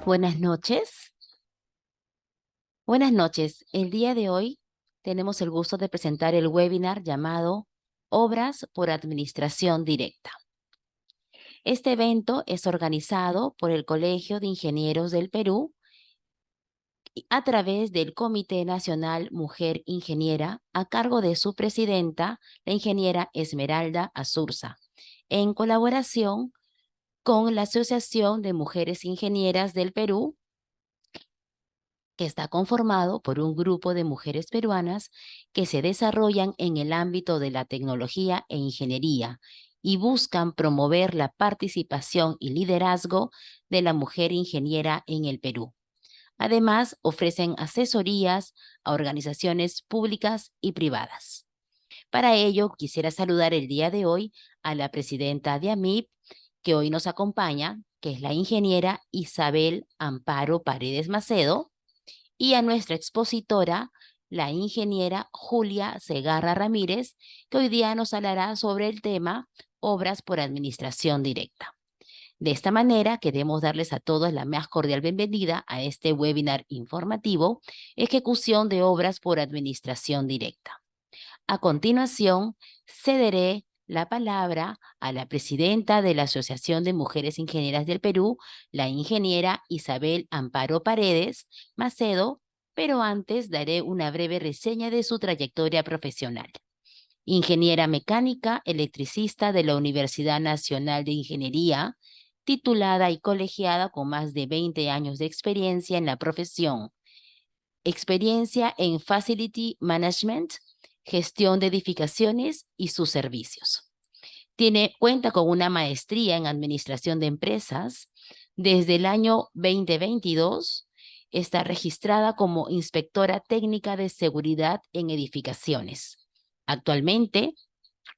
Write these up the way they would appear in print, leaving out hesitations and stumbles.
Buenas noches. Buenas noches. El día de hoy tenemos el gusto de presentar el webinar llamado Obras por Administración Directa. Este evento es organizado por el Colegio de Ingenieros del Perú a través del Comité Nacional Mujer Ingeniera a cargo de su presidenta, la ingeniera Esmeralda Azurza, en colaboración con la Asociación de Mujeres Ingenieras del Perú, que está conformado por un grupo de mujeres peruanas que se desarrollan en el ámbito de la tecnología e ingeniería y buscan promover la participación y liderazgo de la mujer ingeniera en el Perú. Además, ofrecen asesorías a organizaciones públicas y privadas. Para ello, quisiera saludar el día de hoy a la presidenta de AMIP, que hoy nos acompaña, que es la ingeniera Isabel Amparo Paredes Macedo, y a nuestra expositora, la ingeniera Julia Segarra Ramírez, que hoy día nos hablará sobre el tema Obras por Administración Directa. De esta manera, queremos darles a todos la más cordial bienvenida a este webinar informativo, Ejecución de Obras por Administración Directa. A continuación, cederé la palabra a la presidenta de la Asociación de Mujeres Ingenieras del Perú, la ingeniera Isabel Amparo Paredes Macedo, pero antes daré una breve reseña de su trayectoria profesional. Ingeniera mecánica, electricista de la Universidad Nacional de Ingeniería, titulada y colegiada con más de 20 años de experiencia en la profesión. Experiencia en Facility Management, gestión de edificaciones y sus servicios. Cuenta con una maestría en administración de empresas. Desde el año 2022 está registrada como inspectora técnica de seguridad en edificaciones. Actualmente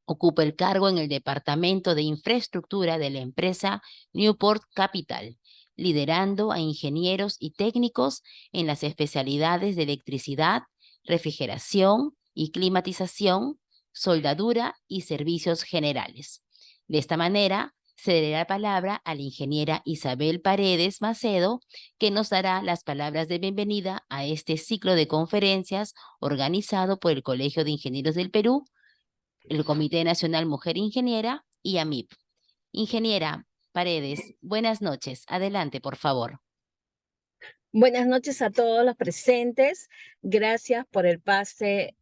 ocupa el cargo en el Departamento de Infraestructura de la empresa Newport Capital, liderando a ingenieros y técnicos en las especialidades de electricidad, refrigeración y climatización, soldadura y servicios generales. De esta manera, cederé la palabra a la ingeniera Isabel Paredes Macedo, que nos dará las palabras de bienvenida a este ciclo de conferencias organizado por el Colegio de Ingenieros del Perú, el Comité Nacional Mujer Ingeniera y AMIP. Ingeniera Paredes, buenas noches. Adelante, por favor. Buenas noches a todos los presentes. Gracias por el pase,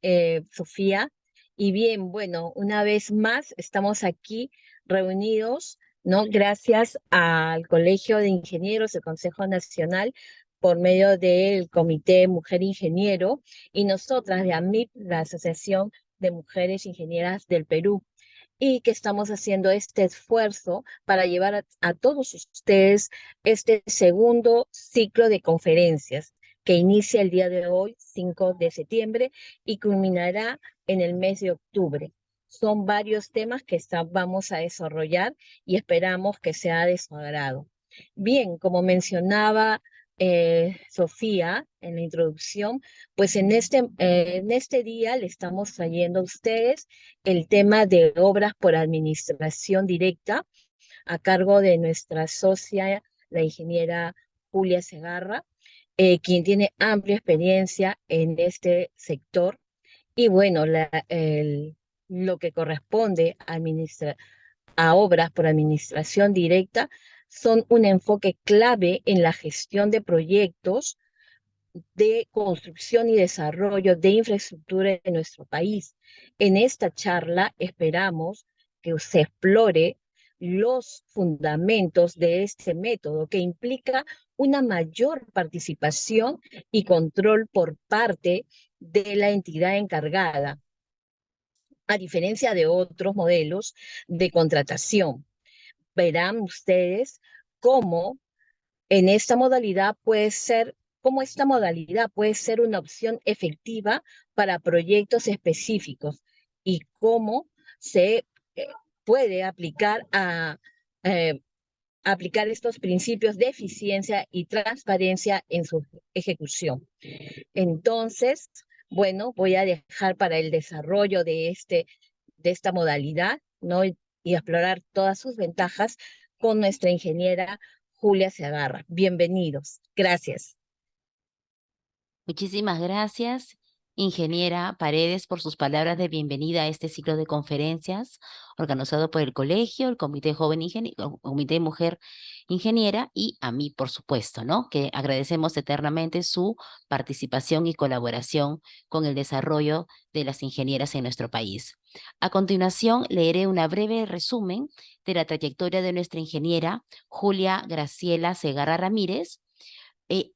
Sofía. Y bien, bueno, una vez más estamos aquí reunidos, ¿no? Gracias al Colegio de Ingenieros del Consejo Nacional por medio del Comité Mujer Ingeniero y nosotras de AMIP, la Asociación de Mujeres Ingenieras del Perú, y que estamos haciendo este esfuerzo para llevar a todos ustedes este segundo ciclo de conferencias que inicia el día de hoy, 5 de septiembre, y culminará en el mes de octubre. Son varios temas que vamos a desarrollar y esperamos que sea de su agrado. Bien, como mencionaba Sofía en la introducción, pues en este día le estamos trayendo a ustedes el tema de obras por administración directa a cargo de nuestra socia, la ingeniera Julia Segarra, quien tiene amplia experiencia en este sector. Y bueno, lo que corresponde a obras por administración directa son un enfoque clave en la gestión de proyectos de construcción y desarrollo de infraestructura en nuestro país. En esta charla esperamos que se explore los fundamentos de este método que implica una mayor participación y control por parte de la entidad encargada, a diferencia de otros modelos de contratación. Verán ustedes cómo en esta modalidad cómo esta modalidad puede ser una opción efectiva para proyectos específicos y cómo se puede aplicar estos principios de eficiencia y transparencia en su ejecución. Entonces, bueno, voy a dejar para el desarrollo de esta modalidad, ¿no? Y explorar todas sus ventajas con nuestra ingeniera Julia Segarra. Bienvenidos. Gracias. Muchísimas gracias, ingeniera Paredes, por sus palabras de bienvenida a este ciclo de conferencias organizado por el colegio, el Comité Joven Comité Mujer Ingeniera y a mí, por supuesto, ¿no? Que agradecemos eternamente su participación y colaboración con el desarrollo de las ingenieras en nuestro país. A continuación, leeré una breve resumen de la trayectoria de nuestra ingeniera Julia Graciela Segarra Ramírez.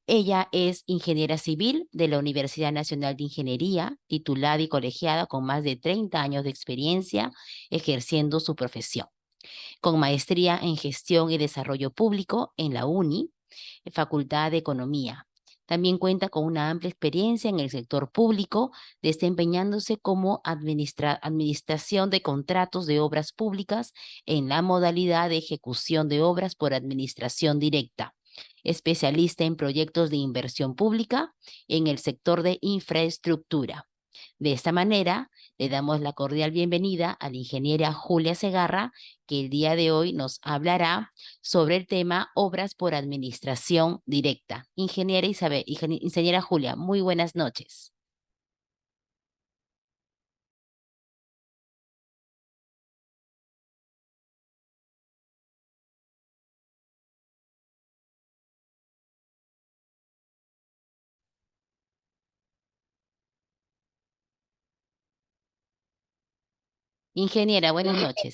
Ella es ingeniera civil de la Universidad Nacional de Ingeniería, titulada y colegiada con más de 30 años de experiencia ejerciendo su profesión, con maestría en gestión y desarrollo público en la UNI, Facultad de Economía. También cuenta con una amplia experiencia en el sector público, desempeñándose como administración de contratos de obras públicas en la modalidad de ejecución de obras por administración directa, especialista en proyectos de inversión pública en el sector de infraestructura. De esta manera, le damos la cordial bienvenida a la ingeniera Julia Segarra, que el día de hoy nos hablará sobre el tema obras por administración directa. Ingeniera Julia, muy buenas noches. Ingeniera, buenas noches.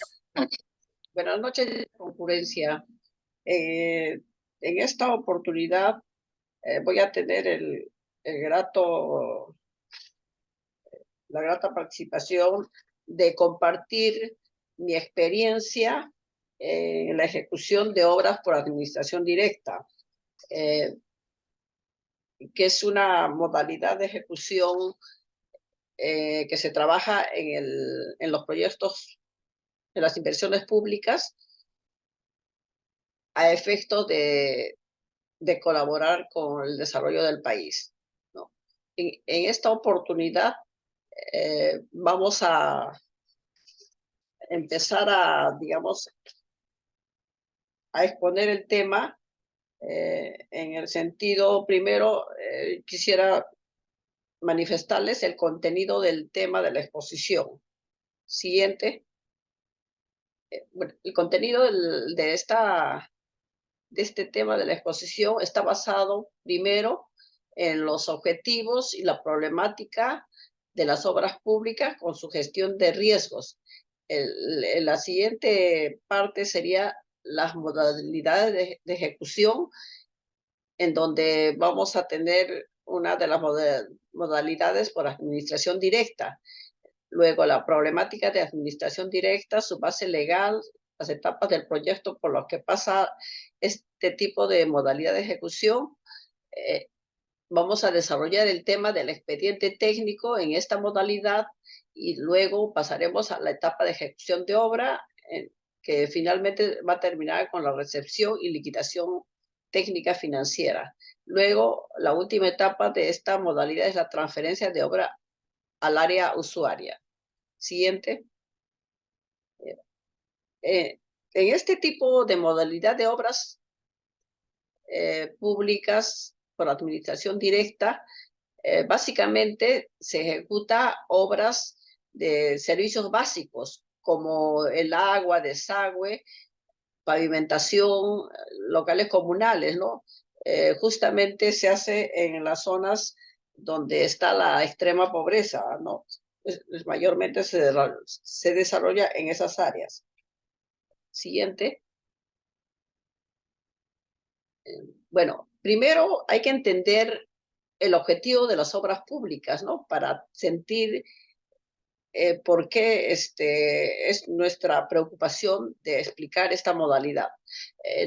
Buenas noches, concurrencia. En esta oportunidad voy a tener la grata participación de compartir mi experiencia en la ejecución de obras por administración directa, que es una modalidad de ejecución que se trabaja en los proyectos, en las inversiones públicas, a efectos de colaborar con el desarrollo del país, ¿no? En esta oportunidad vamos a empezar digamos, a exponer el tema en el sentido, primero, quisiera manifestarles el contenido del tema de la exposición. Siguiente. Bueno, el contenido de este tema de la exposición está basado primero en los objetivos y la problemática de las obras públicas con su gestión de riesgos. La siguiente parte sería las modalidades de ejecución, en donde vamos a tener una de las modalidades por administración directa. Luego, la problemática de administración directa, su base legal, las etapas del proyecto por los que pasa este tipo de modalidad de ejecución. Vamos a desarrollar el tema del expediente técnico en esta modalidad y luego pasaremos a la etapa de ejecución de obra, que finalmente va a terminar con la recepción y liquidación técnica financiera. Luego, la última etapa de esta modalidad es la transferencia de obra al área usuaria. Siguiente. En este tipo de modalidad de obras públicas por administración directa, básicamente se ejecuta obras de servicios básicos como el agua, desagüe, pavimentación, locales comunales, ¿no? Justamente se hace en las zonas donde está la extrema pobreza, ¿no? Mayormente se desarrolla en esas áreas. Siguiente. Bueno, primero hay que entender el objetivo de las obras públicas, ¿no? Para sentir por qué es nuestra preocupación de explicar esta modalidad.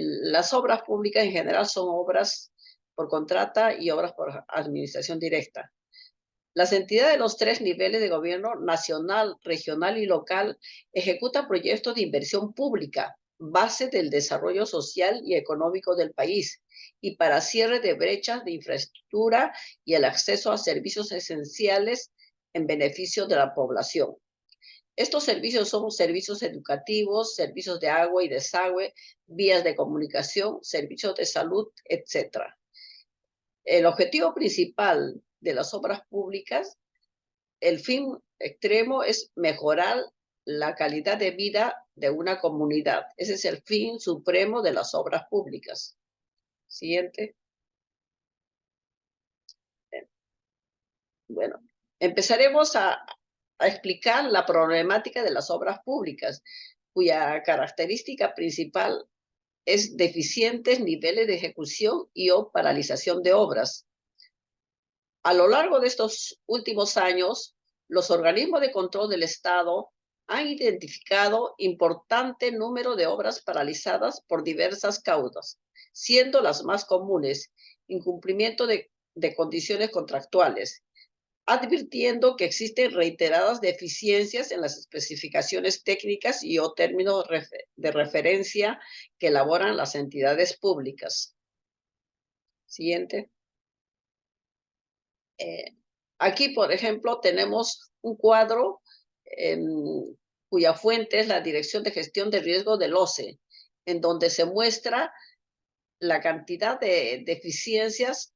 Las obras públicas en general son obras por contrata y obras por administración directa. Las entidades de los tres niveles de gobierno, nacional, regional y local, ejecutan proyectos de inversión pública, base del desarrollo social y económico del país, y para cierre de brechas de infraestructura y el acceso a servicios esenciales en beneficio de la población. Estos servicios son servicios educativos, servicios de agua y desagüe, vías de comunicación, servicios de salud, etc. El objetivo principal de las obras públicas, el fin extremo es mejorar la calidad de vida de una comunidad. Ese es el fin supremo de las obras públicas. Siguiente. Bueno, empezaremos a explicar la problemática de las obras públicas, cuya característica principal es deficientes niveles de ejecución y o paralización de obras. A lo largo de estos últimos años, los organismos de control del Estado han identificado importante número de obras paralizadas por diversas causas, siendo las más comunes incumplimiento de condiciones contractuales, advirtiendo que existen reiteradas deficiencias en las especificaciones técnicas y o términos de referencia que elaboran las entidades públicas. Siguiente. Aquí, por ejemplo, tenemos un cuadro cuya fuente es la Dirección de Gestión de Riesgo del OCE, en donde se muestra la cantidad de deficiencias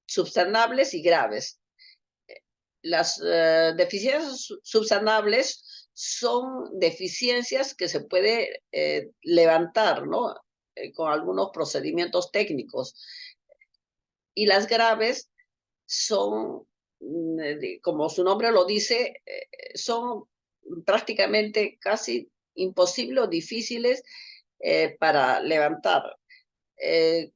subsanables y graves. Las deficiencias subsanables son deficiencias que se puede levantar, ¿no? Con algunos procedimientos técnicos. Y las graves son, como su nombre lo dice, son prácticamente casi imposibles o difíciles para levantar, en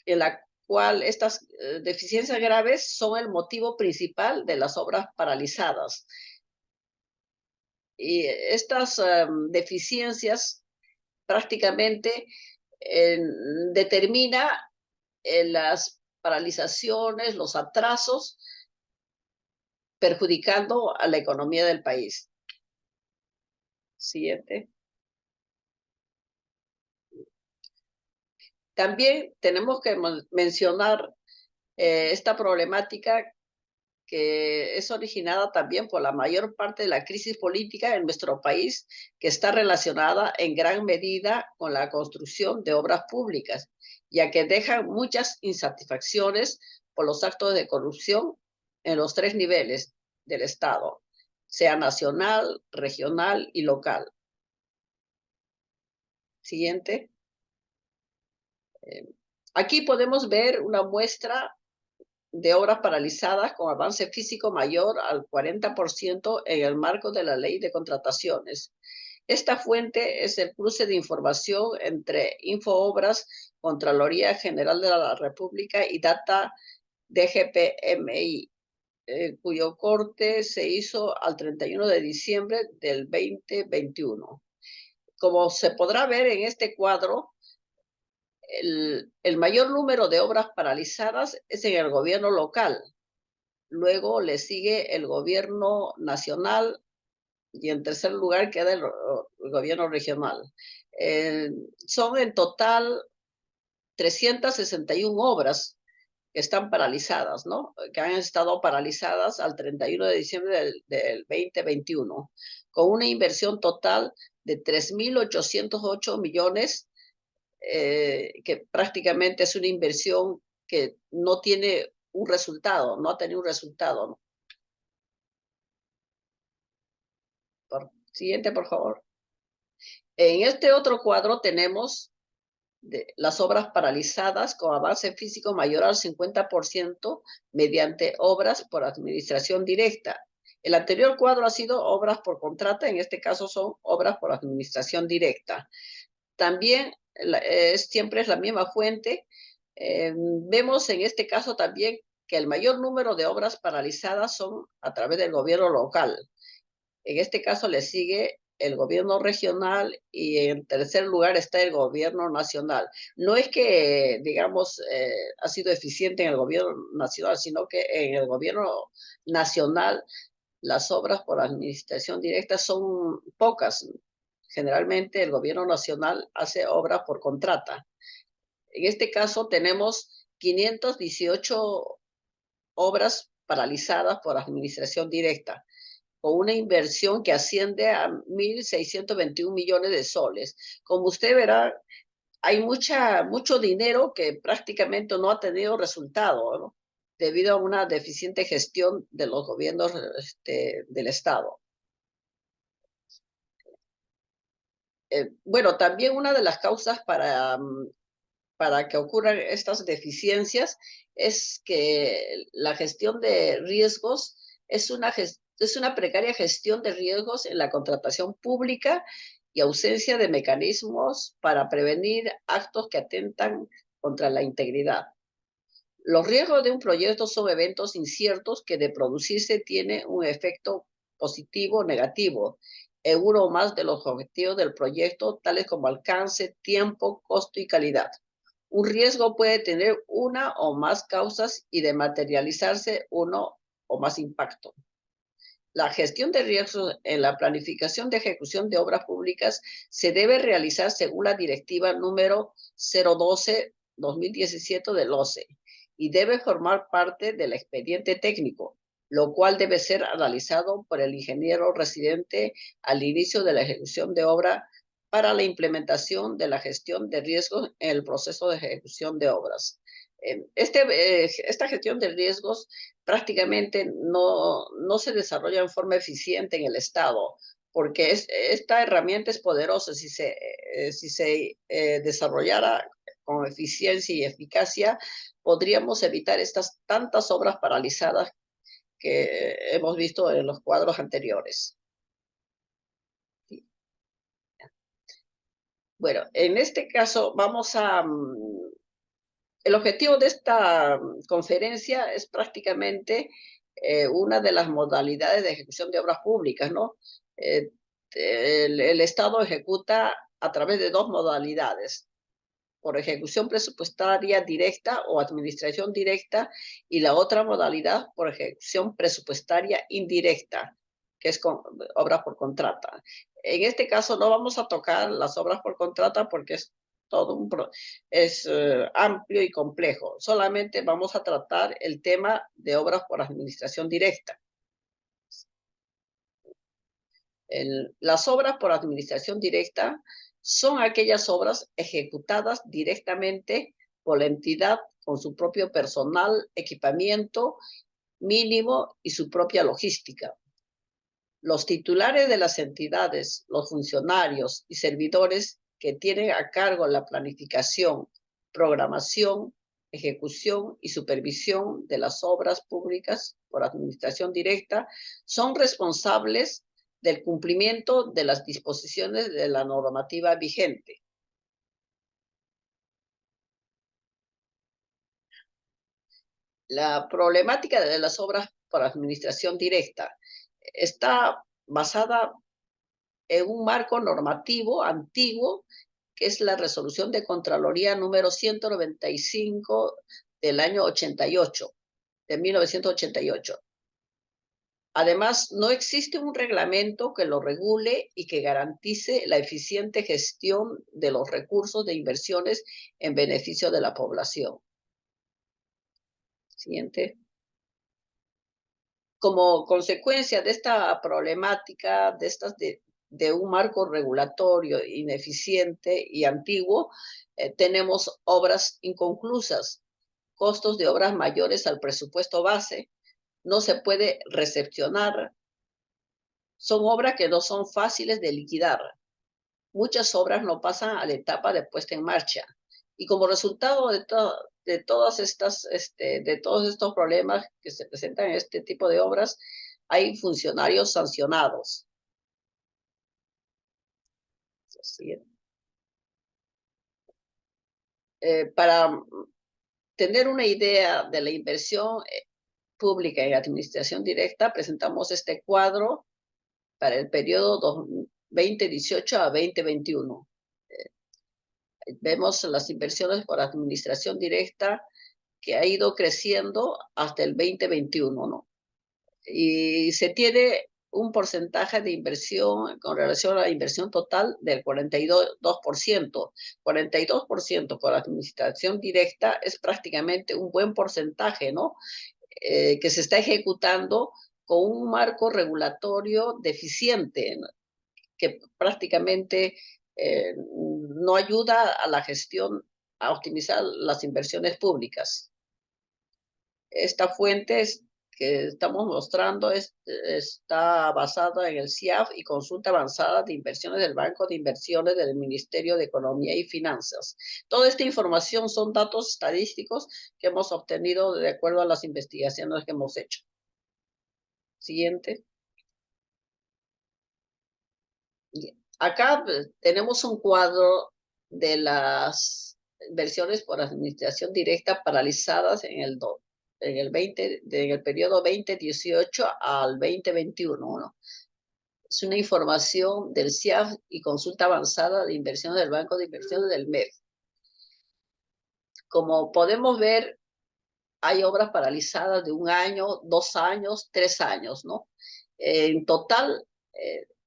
la cual estas deficiencias graves son el motivo principal de las obras paralizadas. Y estas deficiencias prácticamente determina las paralizaciones, los atrasos, perjudicando a la economía del país. Siguiente. También tenemos que mencionar esta problemática que es originada también por la mayor parte de la crisis política en nuestro país, que está relacionada en gran medida con la construcción de obras públicas, ya que dejan muchas insatisfacciones por los actos de corrupción en los 3 niveles del Estado, sea nacional, regional y local. Siguiente. Aquí podemos ver una muestra de obras paralizadas con avance físico mayor al 40% en el marco de la Ley de Contrataciones. Esta fuente es el cruce de información entre Infoobras, Contraloría General de la República y Data DGPMI, cuyo corte se hizo al 31 de diciembre del 2021. Como se podrá ver en este cuadro, el mayor número de obras paralizadas es en el gobierno local. Luego le sigue el gobierno nacional y en tercer lugar queda el gobierno regional. Son en total 361 obras que están paralizadas, ¿no? Que han estado paralizadas al 31 de diciembre del 2021, con una inversión total de 3.808 millones, que prácticamente es una inversión que no tiene un resultado, no ha tenido un resultado, ¿no? Siguiente, por favor. En este otro cuadro tenemos las obras paralizadas con avance físico mayor al 50% mediante obras por administración directa. El anterior cuadro ha sido obras por contrata, en este caso son obras por administración directa. También siempre es la misma fuente. Vemos en este caso también que el mayor número de obras paralizadas son a través del gobierno local. En este caso le sigue el gobierno regional y en tercer lugar está el gobierno nacional. No es que, digamos, ha sido eficiente en el gobierno nacional, sino que en el gobierno nacional las obras por administración directa son pocas. Generalmente el gobierno nacional hace obras por contrata. En este caso tenemos 518 obras paralizadas por administración directa. con una inversión que asciende a 1.621 millones de soles. Como usted verá, hay mucho dinero que prácticamente no ha tenido resultado, ¿no? Debido a una deficiente gestión de los gobiernos del Estado. Bueno, también una de las causas para que ocurran estas deficiencias es que la gestión de riesgos es una precaria gestión de riesgos en la contratación pública y ausencia de mecanismos para prevenir actos que atentan contra la integridad. Los riesgos de un proyecto son eventos inciertos que de producirse tiene un efecto positivo o negativo en uno o más de los objetivos del proyecto, tales como alcance, tiempo, costo y calidad. Un riesgo puede tener una o más causas y de materializarse uno o más impacto. La gestión de riesgos en la planificación de ejecución de obras públicas se debe realizar según la directiva número 012-2017 del OCE y debe formar parte del expediente técnico, lo cual debe ser analizado por el ingeniero residente al inicio de la ejecución de obra para la implementación de la gestión de riesgos en el proceso de ejecución de obras. Esta gestión de riesgos prácticamente no se desarrolla en forma eficiente en el Estado, porque esta herramienta es poderosa. Si se desarrollara con eficiencia y eficacia, podríamos evitar estas tantas obras paralizadas que hemos visto en los cuadros anteriores. Bueno, en este caso vamos a... El objetivo de esta conferencia es prácticamente una de las modalidades de ejecución de obras públicas, ¿no? El Estado ejecuta a través de dos modalidades: por ejecución presupuestaria directa o administración directa, y la otra modalidad por ejecución presupuestaria indirecta, que es con obras por contrata. En este caso no vamos a tocar las obras por contrata porque es todo amplio y complejo. Solamente vamos a tratar el tema de obras por administración directa. Las obras por administración directa son aquellas obras ejecutadas directamente por la entidad con su propio personal, equipamiento mínimo y su propia logística. Los titulares de las entidades, los funcionarios y servidores que tienen a cargo la planificación, programación, ejecución y supervisión de las obras públicas por administración directa son responsables del cumplimiento de las disposiciones de la normativa vigente. La problemática de las obras por administración directa está basada en un marco normativo antiguo, que es la resolución de Contraloría número 195 del año 88, de 1988. Además, no existe un reglamento que lo regule y que garantice la eficiente gestión de los recursos de inversiones en beneficio de la población. Siguiente. Como consecuencia de esta problemática, de un marco regulatorio ineficiente y antiguo, tenemos obras inconclusas, costos de obras mayores al presupuesto base, no se puede recepcionar, son obras que no son fáciles de liquidar. Muchas obras no pasan a la etapa de puesta en marcha. Y como resultado de todos estos problemas que se presentan en este tipo de obras, hay funcionarios sancionados. Para tener una idea de la inversión pública en administración directa, presentamos este cuadro para el periodo 2018 a 2021. Vemos las inversiones por administración directa que ha ido creciendo hasta el 2021, ¿no? Y se tiene un porcentaje de inversión con relación a la inversión total del 42%. 42% por administración directa es prácticamente un buen porcentaje, ¿no? Que se está ejecutando con un marco regulatorio deficiente, ¿no?, que prácticamente no ayuda a la gestión, a optimizar las inversiones públicas. Esta fuente que estamos mostrando está basada en el CIAF y Consulta Avanzada de Inversiones del Banco de Inversiones del Ministerio de Economía y Finanzas. Toda esta información son datos estadísticos que hemos obtenido de acuerdo a las investigaciones que hemos hecho. Siguiente. Bien. Acá tenemos un cuadro de las inversiones por administración directa paralizadas en el periodo 2018 al 2021, ¿no? Es una información del CIAF y Consulta Avanzada de Inversiones del Banco de Inversiones del MEF. Como podemos ver, hay obras paralizadas de 1 año, 2 años, 3 años, ¿no? En total,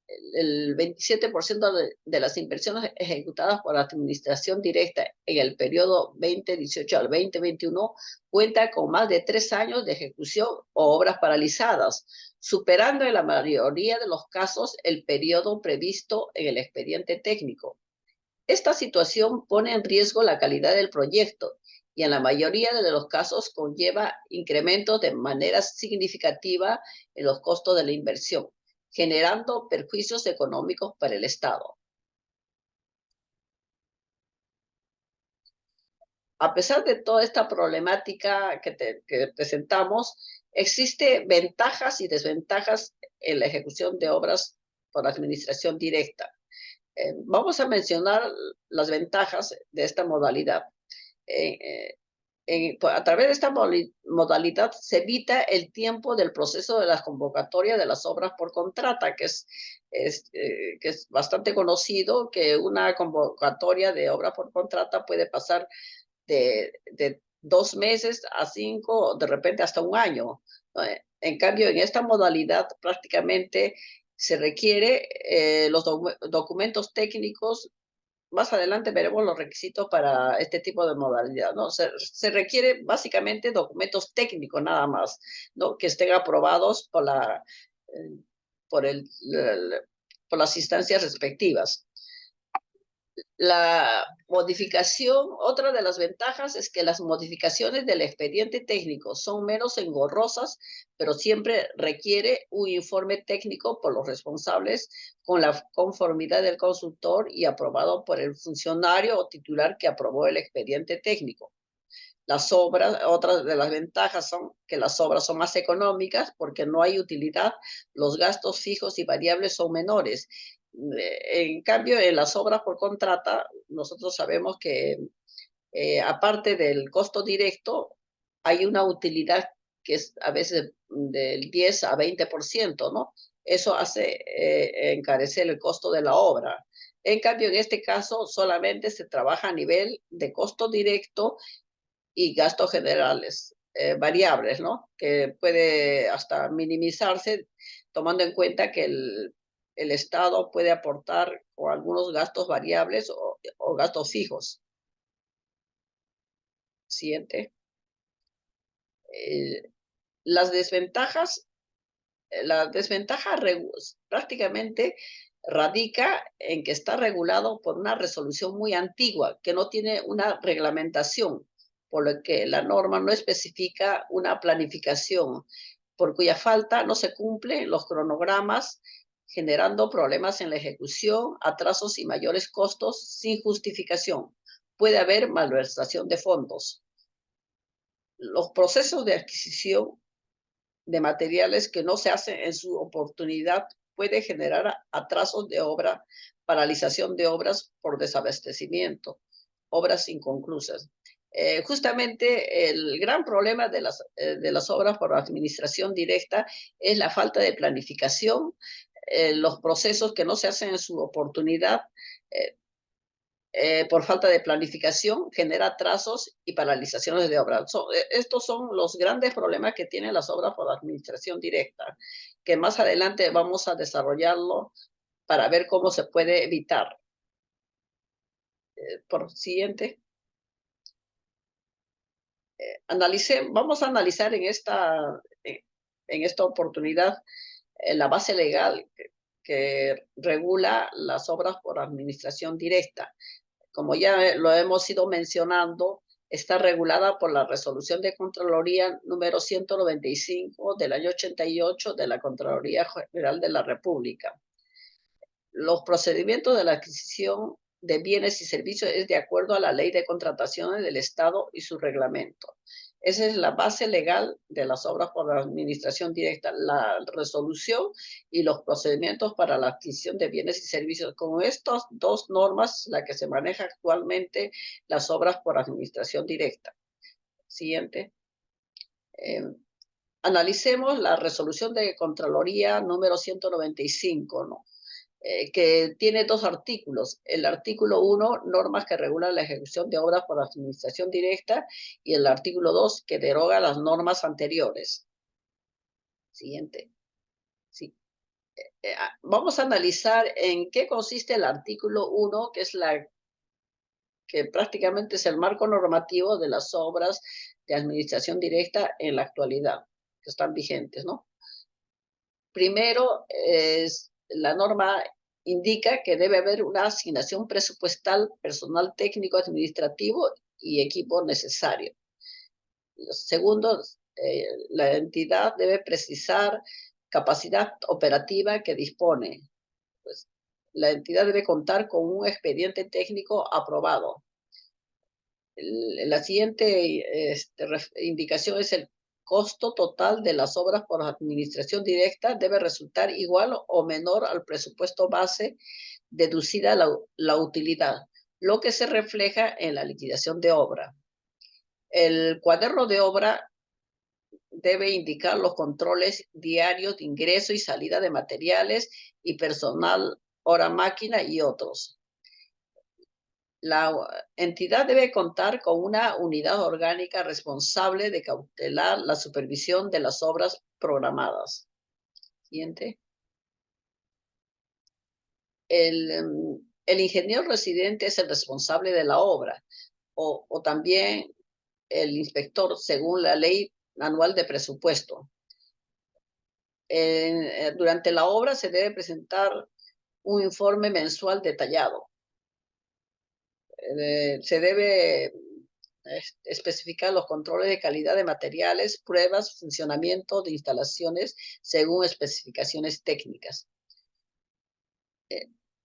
el 27% de las inversiones ejecutadas por la administración directa en el periodo 2018 al 2021 cuenta con más de 3 años de ejecución o obras paralizadas, superando en la mayoría de los casos el periodo previsto en el expediente técnico. Esta situación pone en riesgo la calidad del proyecto y en la mayoría de los casos conlleva incrementos de manera significativa en los costos de la inversión, generando perjuicios económicos para el Estado. A pesar de toda esta problemática que presentamos, existen ventajas y desventajas en la ejecución de obras por administración directa. Vamos a mencionar las ventajas de esta modalidad. A través de esta modalidad se evita el tiempo del proceso de la convocatoria de las obras por contrata, que es bastante conocido, que una convocatoria de obra por contrata puede pasar de 2 meses a 5, de repente hasta 1 año. En cambio, en esta modalidad prácticamente se requiere los documentos técnicos. Más adelante veremos los requisitos para este tipo de modalidad, ¿no? Se requiere básicamente documentos técnicos nada más, ¿no?, que estén aprobados eh, por, por las instancias respectivas. Otra de las ventajas es que las modificaciones del expediente técnico son menos engorrosas, pero siempre requiere un informe técnico por los responsables con la conformidad del consultor y aprobado por el funcionario o titular que aprobó el expediente técnico. Otras de las ventajas son que las obras son más económicas porque no hay utilidad, los gastos fijos y variables son menores. En cambio, en las obras por contrata, nosotros sabemos que aparte del costo directo, hay una utilidad que es a veces del 10 a 20%, ¿no? Eso hace encarecer el costo de la obra. En cambio, en este caso, solamente se trabaja a nivel de costo directo y gastos generales variables, ¿no?, que puede hasta minimizarse tomando en cuenta que el Estado puede aportar con algunos gastos variables o gastos fijos. Siguiente. Las desventajas, la desventaja prácticamente radica en que está regulado por una resolución muy antigua que no tiene una reglamentación, por lo que la norma no especifica una planificación, por cuya falta no se cumplen los cronogramas, generando problemas en la ejecución, atrasos y mayores costos sin justificación. Puede haber malversación de fondos. Los procesos de adquisición de materiales que no se hacen en su oportunidad puede generar atrasos de obra, paralización de obras por desabastecimiento, obras inconclusas. Justamente el gran problema de las obras por administración directa es la falta de planificación, los procesos que no se hacen en su oportunidad, por falta de planificación, genera atrasos y paralizaciones de obras. Estos son los grandes problemas que tienen las obras por administración directa, que más adelante vamos a desarrollarlo para ver cómo se puede evitar. Por siguiente. Vamos a analizar en en esta oportunidad la base legal que regula las obras por administración directa. Como ya lo hemos ido mencionando, está regulada por la Resolución de Contraloría número 195 del año 88 de la Contraloría General de la República. Los procedimientos de la adquisición de bienes y servicios es de acuerdo a la Ley de Contrataciones del Estado y su reglamento. Esa es la base legal de las obras por la administración directa, la resolución y los procedimientos para la adquisición de bienes y servicios. Con estas dos normas, la que se maneja actualmente las obras por administración directa. Siguiente. Analicemos la resolución de Contraloría número 195, ¿no? Que tiene dos artículos. El artículo 1, normas que regulan la ejecución de obras por administración directa, y el artículo 2, que deroga las normas anteriores. Siguiente. Sí. Vamos a analizar en qué consiste el artículo 1, que prácticamente es el marco normativo de las obras de administración directa en la actualidad, que están vigentes, ¿no? Primero, la norma indica que debe haber una asignación presupuestal, personal técnico, administrativo y equipo necesario. Segundo, la entidad debe precisar capacidad operativa que dispone. Pues, la entidad debe contar con un expediente técnico aprobado. La siguiente indicación es el costo total de las obras por administración directa debe resultar igual o menor al presupuesto base deducida la utilidad, lo que se refleja en la liquidación de obra. El cuaderno de obra debe indicar los controles diarios de ingreso y salida de materiales y personal, hora máquina y otros. La entidad debe contar con una unidad orgánica responsable de cautelar la supervisión de las obras programadas. Siguiente. El ingeniero residente es el responsable de la obra, o también el inspector, según la ley anual de presupuesto. Durante la obra se debe presentar un informe mensual detallado. Se debe especificar los controles de calidad de materiales, pruebas, funcionamiento de instalaciones según especificaciones técnicas.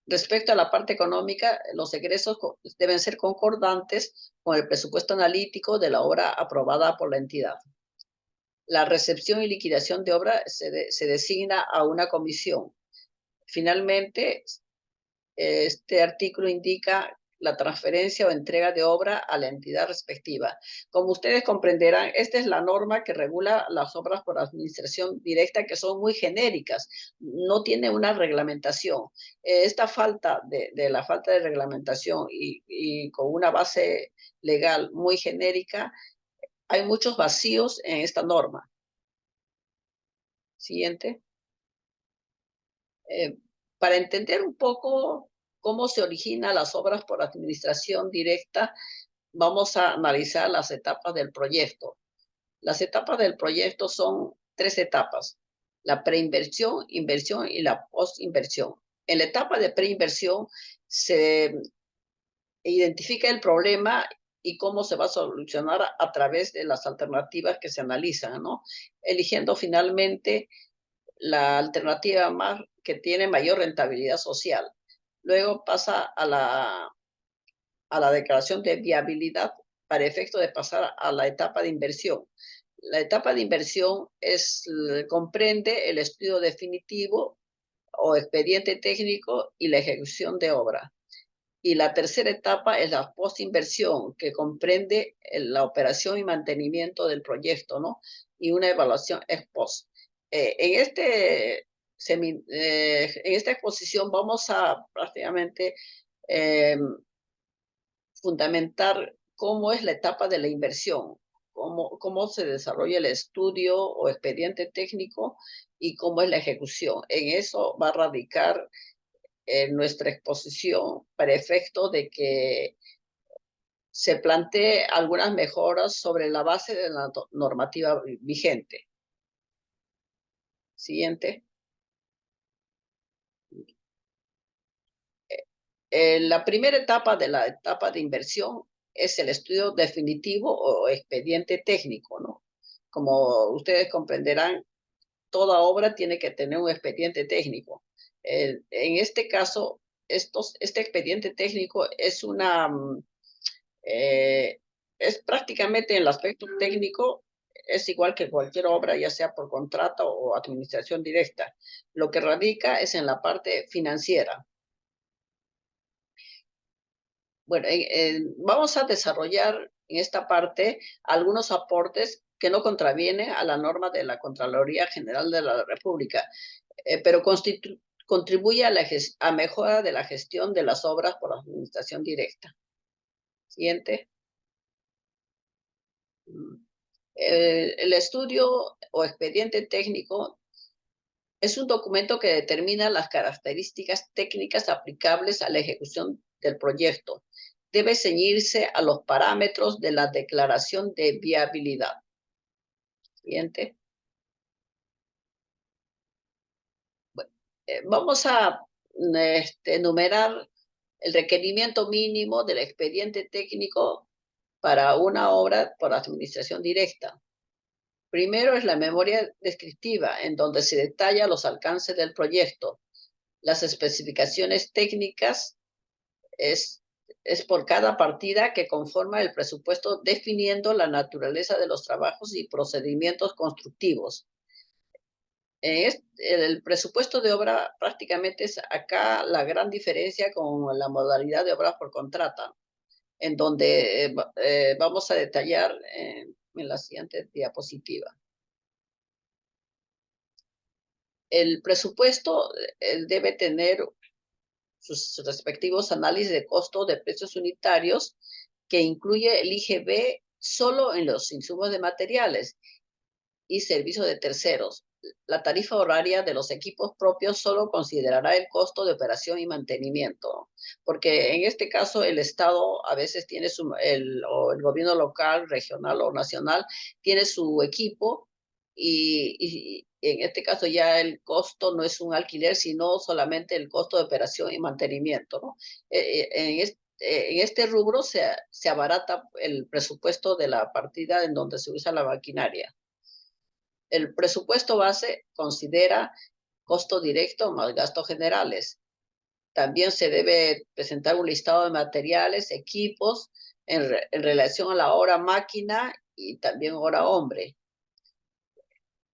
Respecto a la parte económica, los egresos deben ser concordantes con el presupuesto analítico de la obra aprobada por la entidad. La recepción y liquidación de obra se designa a una comisión. Finalmente, este artículo indica la transferencia o entrega de obra a la entidad respectiva. Como ustedes comprenderán, esta es la norma que regula las obras por administración directa, que son muy genéricas, no tiene una reglamentación. Esta falta la falta de reglamentación y con una base legal muy genérica, hay muchos vacíos en esta norma. Siguiente. Para entender un poco cómo se originan las obras por administración directa, vamos a analizar las etapas del proyecto. Las etapas del proyecto son 3 etapas: la preinversión, inversión y la postinversión. En la etapa de preinversión se identifica el problema y cómo se va a solucionar a través de las alternativas que se analizan, ¿no? Eligiendo finalmente la alternativa más que tiene mayor rentabilidad social. Luego pasa a la declaración de viabilidad para efecto de pasar a la etapa de inversión. La etapa de inversión comprende el estudio definitivo o expediente técnico y la ejecución de obra. Y la tercera etapa es la postinversión, que comprende la operación y mantenimiento del proyecto, ¿no? Y una evaluación ex post. En esta exposición vamos a prácticamente fundamentar cómo es la etapa de la inversión, cómo se desarrolla el estudio o expediente técnico y cómo es la ejecución. En eso va a radicar nuestra exposición para efecto de que se plantee algunas mejoras sobre la base de la normativa vigente. Siguiente. La primera etapa de la etapa de inversión es el estudio definitivo o expediente técnico, ¿no? Como ustedes comprenderán, toda obra tiene que tener un expediente técnico. En este caso, este expediente técnico es es prácticamente en el aspecto técnico, es igual que cualquier obra, ya sea por contrato o administración directa. Lo que radica es en la parte financiera. Bueno, vamos a desarrollar en esta parte algunos aportes que no contravienen a la norma de la Contraloría General de la República, pero contribuye a a mejora de la gestión de las obras por administración directa. Siguiente. El estudio o expediente técnico es un documento que determina las características técnicas aplicables a la ejecución del proyecto. Debe ceñirse a los parámetros de la declaración de viabilidad. Siguiente. Bueno, vamos a enumerar el requerimiento mínimo del expediente técnico para una obra por administración directa. Primero es la memoria descriptiva, en donde se detalla los alcances del proyecto. Las especificaciones técnicas es, es por cada partida que conforma el presupuesto, definiendo la naturaleza de los trabajos y procedimientos constructivos. El presupuesto de obra prácticamente es acá la gran diferencia con la modalidad de obra por contrata, en donde vamos a detallar en la siguiente diapositiva. El presupuesto debe tener sus respectivos análisis de costo de precios unitarios, que incluye el IGB solo en los insumos de materiales y servicios de terceros. La tarifa horaria de los equipos propios solo considerará el costo de operación y mantenimiento, porque en este caso el Estado a veces tiene o el gobierno local, regional o nacional tiene su equipo, y en este caso ya el costo no es un alquiler, sino solamente el costo de operación y mantenimiento, ¿no? En este rubro se abarata el presupuesto de la partida en donde se usa la maquinaria. El presupuesto base considera costo directo más gastos generales. También se debe presentar un listado de materiales, equipos, en relación a la hora máquina y también hora hombre.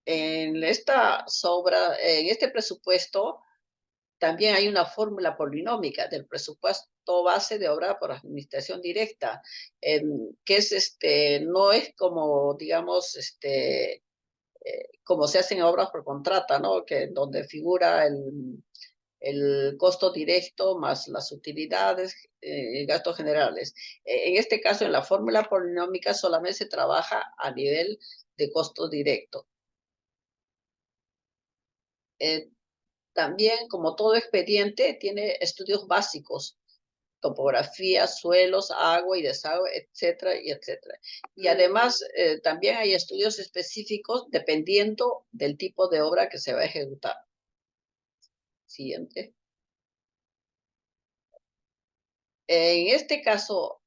En este presupuesto también hay una fórmula polinómica del presupuesto base de obra por administración directa, que es no es como, digamos, como se hacen obras por contrata, ¿no? Donde figura el costo directo más las utilidades, gastos generales. En este caso, en la fórmula polinómica solamente se trabaja a nivel de costo directo. También, como todo expediente, tiene estudios básicos: topografía, suelos, agua y desagüe, etcétera, y etcétera. Y además, también hay estudios específicos dependiendo del tipo de obra que se va a ejecutar. Siguiente. En este caso,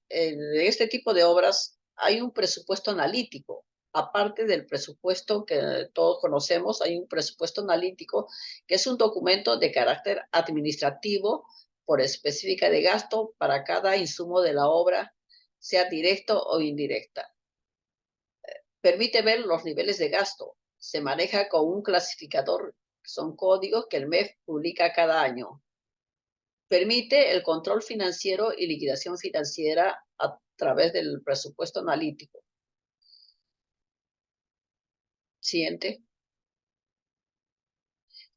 en este tipo de obras hay un presupuesto analítico. Aparte del presupuesto que todos conocemos, hay un presupuesto analítico, que es un documento de carácter administrativo por específica de gasto para cada insumo de la obra, sea directo o indirecta. Permite ver los niveles de gasto. Se maneja con un clasificador, que son códigos que el MEF publica cada año. Permite el control financiero y liquidación financiera a través del presupuesto analítico. Siguiente.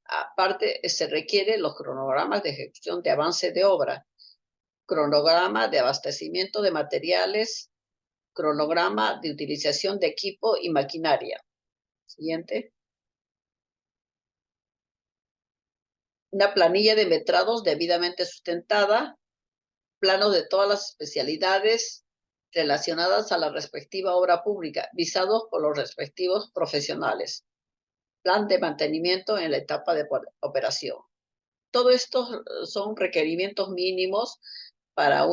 Aparte, se requieren los cronogramas de ejecución de avance de obra, cronograma de abastecimiento de materiales, cronograma de utilización de equipo y maquinaria. Siguiente. Una planilla de metrados debidamente sustentada, plano de todas las especialidades relacionadas a la respectiva obra pública, visados por los respectivos profesionales. plan de mantenimiento en la etapa de operación. Todo esto son requerimientos mínimos para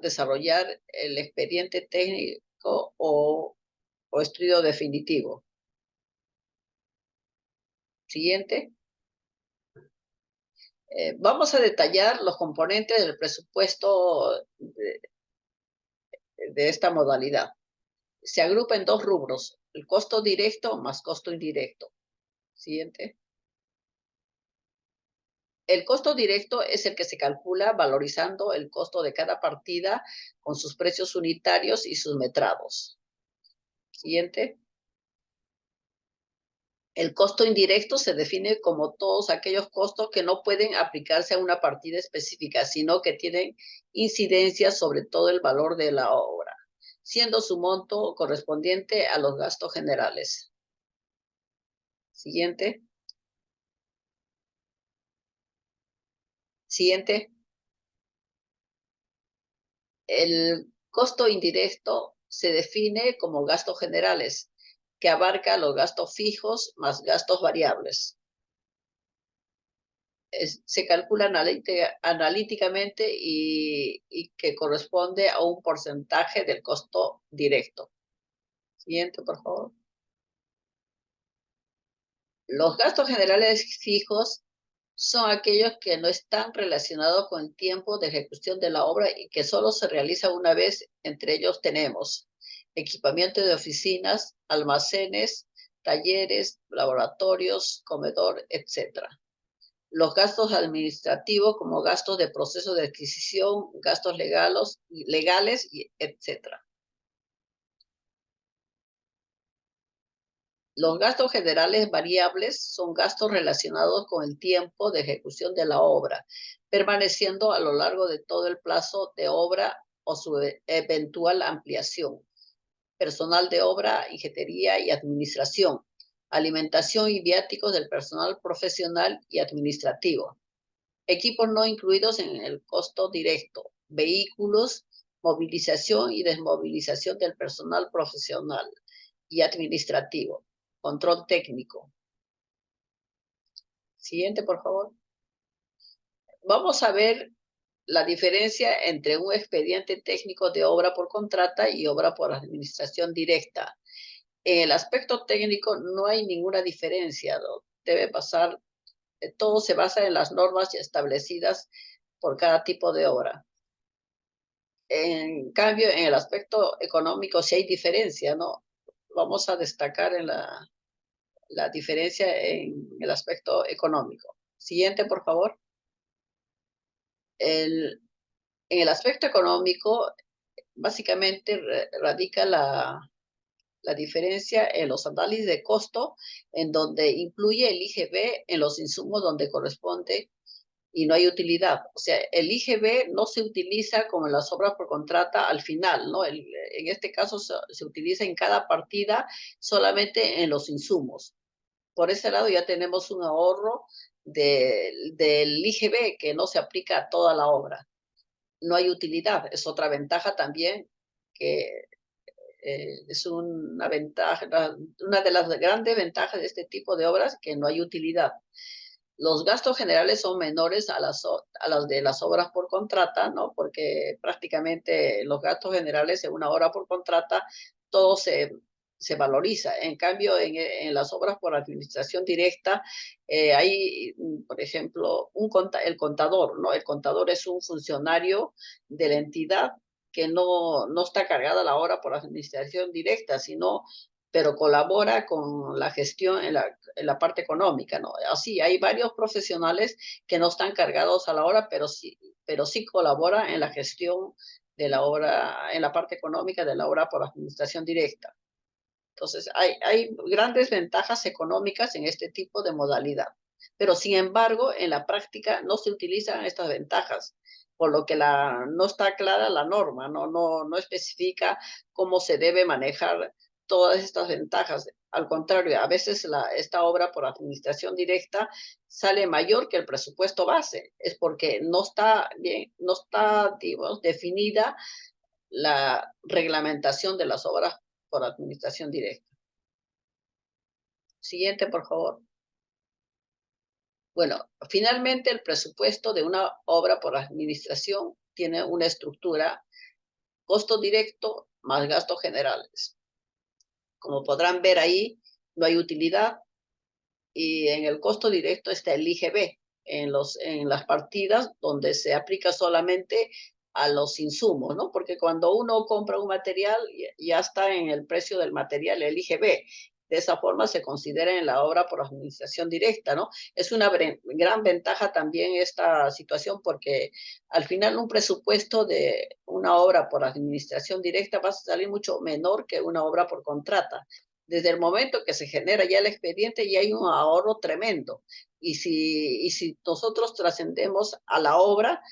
desarrollar el expediente técnico o estudio definitivo. Siguiente. Vamos a detallar los componentes del presupuesto de esta modalidad. Se agrupa en dos rubros, el costo directo más costo indirecto. Siguiente. El costo directo es el que se calcula valorizando el costo de cada partida con sus precios unitarios y sus metrados. Siguiente. El costo indirecto se define como todos aquellos costos que no pueden aplicarse a una partida específica, sino que tienen incidencia sobre todo el valor de la obra, siendo su monto correspondiente a los gastos generales. Siguiente. Siguiente. El costo indirecto se define como gastos generales, que abarca los gastos fijos más gastos variables. Se calcula analíticamente y que corresponde a un porcentaje del costo directo. Siguiente, por favor. Los gastos generales fijos son aquellos que no están relacionados con el tiempo de ejecución de la obra y que solo se realiza una vez. Entre ellos tenemos equipamiento de oficinas, almacenes, talleres, laboratorios, comedor, etc. Los gastos administrativos como gastos de proceso de adquisición, gastos legales, etc. Los gastos generales variables son gastos relacionados con el tiempo de ejecución de la obra, permaneciendo a lo largo de todo el plazo de obra o su eventual ampliación. Personal de obra, ingeniería y administración, alimentación y viáticos del personal profesional y administrativo. Equipos no incluidos en el costo directo, vehículos, movilización y desmovilización del personal profesional y administrativo. Control técnico. Siguiente, por favor. Vamos a ver la diferencia entre un expediente técnico de obra por contrata y obra por administración directa. En el aspecto técnico no hay ninguna diferencia, ¿no? Debe pasar, todo se basa en las normas establecidas por cada tipo de obra. En cambio, en el aspecto económico sí hay diferencia, ¿no? Vamos a destacar en la diferencia en el aspecto económico. Siguiente, por favor. En el aspecto económico, básicamente radica la diferencia en los análisis de costo, en donde incluye el IGB en los insumos donde corresponde y no hay utilidad. O sea, el IGB no se utiliza como en las obras por contrata al final, ¿no? En este caso se utiliza en cada partida solamente en los insumos. Por ese lado ya tenemos un ahorro del IGB que no se aplica a toda la obra. No hay utilidad, es otra ventaja también que es una ventaja, una de las grandes ventajas de este tipo de obras, que no hay utilidad. Los gastos generales son menores a las de las obras por contrata, ¿no? Porque prácticamente los gastos generales en una obra por contrata, todo se valoriza. En cambio, en las obras por administración directa, hay, por ejemplo, el contador, ¿no? El contador es un funcionario de la entidad que no está cargada la obra por administración directa, pero colabora con la gestión en la parte económica, ¿no? Así, hay varios profesionales que no están cargados a la obra, pero sí colaboran en la gestión de la obra, en la parte económica de la obra por administración directa. Entonces, hay grandes ventajas económicas en este tipo de modalidad, pero sin embargo, en la práctica no se utilizan estas ventajas, por lo que no está clara la norma, no especifica cómo se debe manejar todas estas ventajas. Al contrario, a veces esta obra por administración directa sale mayor que el presupuesto base, es porque no está bien, no está, digamos, definida la reglamentación de las obras por administración directa. Siguiente, por favor. Bueno, finalmente el presupuesto de una obra por administración tiene una estructura, costo directo más gastos generales. Como podrán ver ahí, no hay utilidad y en el costo directo está el IGB, en las partidas donde se aplica solamente a los insumos, ¿no? Porque cuando uno compra un material, ya está en el precio del material, el IGB. De esa forma se considera en la obra por administración directa, ¿no? Es una gran ventaja también esta situación porque al final un presupuesto de una obra por administración directa va a salir mucho menor que una obra por contrata. Desde el momento que se genera ya el expediente, ya hay un ahorro tremendo. Y si nosotros trascendemos a la obra,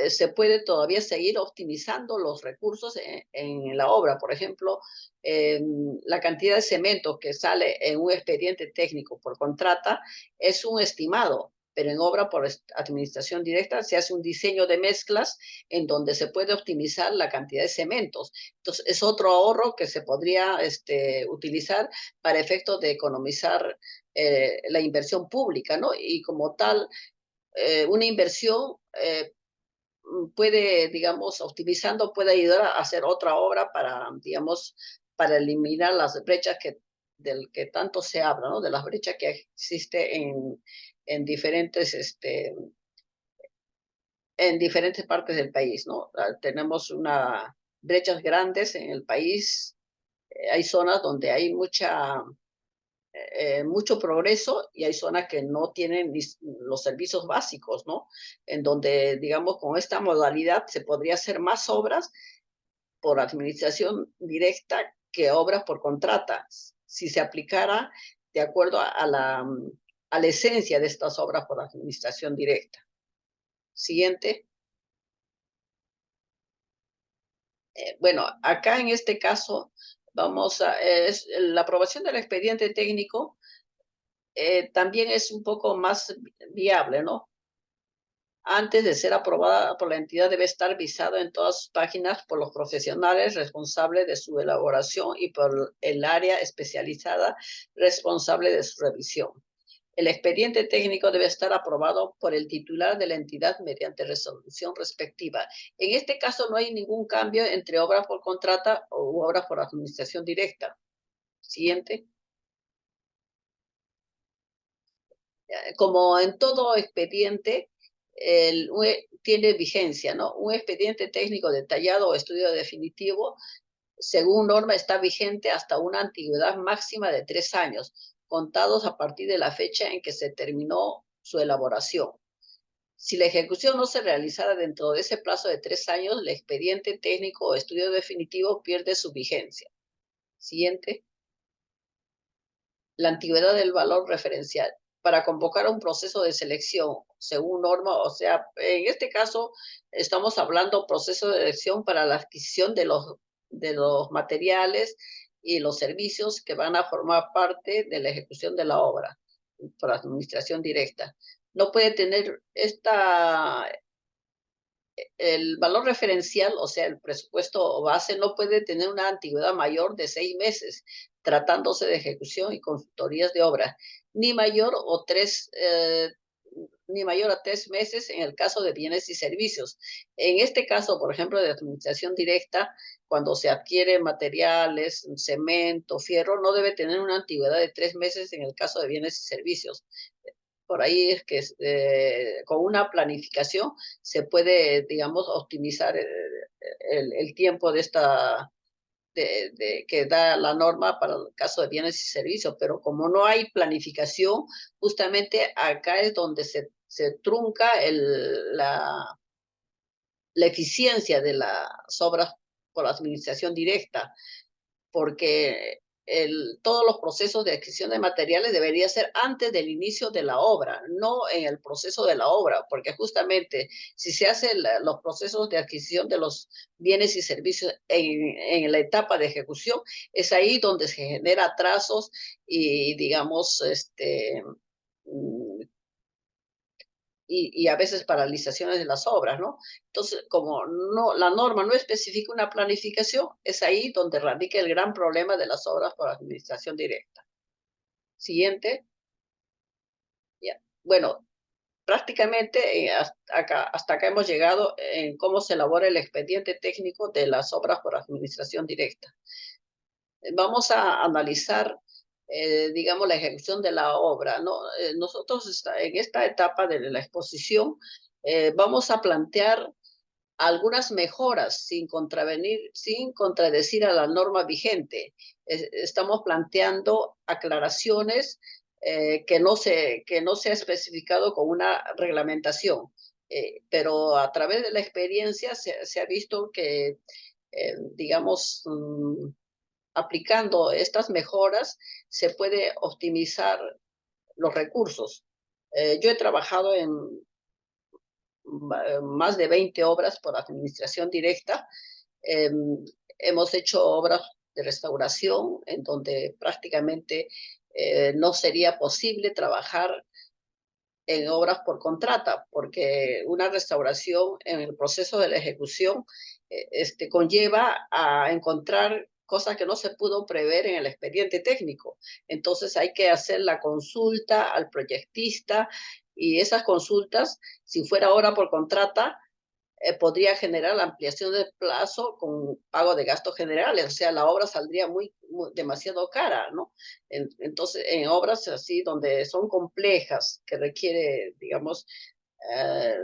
se puede todavía seguir optimizando los recursos en la obra. Por ejemplo, la cantidad de cemento que sale en un expediente técnico por contrata es un estimado, pero en obra por administración directa se hace un diseño de mezclas en donde se puede optimizar la cantidad de cementos. Entonces, es otro ahorro que se podría utilizar para efectos de economizar la inversión pública, ¿no? Y como tal, una inversión puede, digamos, optimizando, puede ayudar a hacer otra obra para, digamos, para eliminar las brechas del que tanto se habla, ¿no? De las brechas que existe en diferentes, en diferentes partes del país, ¿no? Tenemos brechas grandes en el país, hay zonas donde hay mucho progreso y hay zonas que no tienen los servicios básicos, ¿no? En donde, digamos, con esta modalidad se podría hacer más obras por administración directa que obras por contrata, si se aplicara de acuerdo a la esencia de estas obras por administración directa. Siguiente. Bueno, acá en este caso es la aprobación del expediente técnico también es un poco más viable, ¿no? Antes de ser aprobada por la entidad debe estar visado en todas sus páginas por los profesionales responsables de su elaboración y por el área especializada responsable de su revisión. El expediente técnico debe estar aprobado por el titular de la entidad mediante resolución respectiva. En este caso no hay ningún cambio entre obras por contrata o obras por administración directa. Siguiente. Como en todo expediente, tiene vigencia, ¿no? Un expediente técnico detallado o estudio definitivo, según norma, está vigente hasta una antigüedad máxima de 3 años, contados a partir de la fecha en que se terminó su elaboración. Si la ejecución no se realizara dentro de ese plazo de 3 años, el expediente técnico o estudio definitivo pierde su vigencia. Siguiente. La antigüedad del valor referencial para convocar un proceso de selección según norma, o sea, en este caso estamos hablando proceso de selección para la adquisición de los materiales y los servicios que van a formar parte de la ejecución de la obra por administración directa. No puede tener el valor referencial, o sea, el presupuesto base, no puede tener una antigüedad mayor de 6 meses, tratándose de ejecución y consultorías de obra, ni mayor ni mayor a 3 meses en el caso de bienes y servicios. En este caso, por ejemplo, de administración directa, cuando se adquiere materiales, cemento, fierro, no debe tener una antigüedad de 3 meses en el caso de bienes y servicios. Por ahí es que con una planificación se puede, digamos, optimizar el tiempo que da la norma para el caso de bienes y servicios, pero como no hay planificación, justamente acá es donde se trunca la eficiencia de las obras por administración directa, porque todos los procesos de adquisición de materiales debería ser antes del inicio de la obra, no en el proceso de la obra, porque justamente si se hacen los procesos de adquisición de los bienes y servicios en la etapa de ejecución, es ahí donde se genera atrasos y, digamos, y a veces paralizaciones de las obras, ¿no? Entonces, como la norma no especifica una planificación, es ahí donde radica el gran problema de las obras por administración directa. Siguiente. Ya. Bueno, prácticamente hasta acá hemos llegado en cómo se elabora el expediente técnico de las obras por administración directa. Vamos a analizar, digamos, la ejecución de la obra, ¿no? Nosotros en esta etapa de la exposición vamos a plantear algunas mejoras sin contravenir, sin contradecir a la norma vigente. Estamos planteando aclaraciones que no se ha especificado con una reglamentación. Pero a través de la experiencia se ha visto que, digamos, aplicando estas mejoras se puede optimizar los recursos. Yo he trabajado en más de 20 obras por administración directa. Eh, Hemos hecho obras de restauración en donde prácticamente no sería posible trabajar en obras por contrata, porque una restauración en el proceso de la ejecución conlleva a encontrar cosas que no se pudo prever en el expediente técnico. Entonces hay que hacer la consulta al proyectista y esas consultas, si fuera obra por contrata, podría generar la ampliación del plazo con pago de gastos generales, o sea, la obra saldría demasiado cara, ¿no? Entonces, en obras así donde son complejas, que requiere, digamos, eh,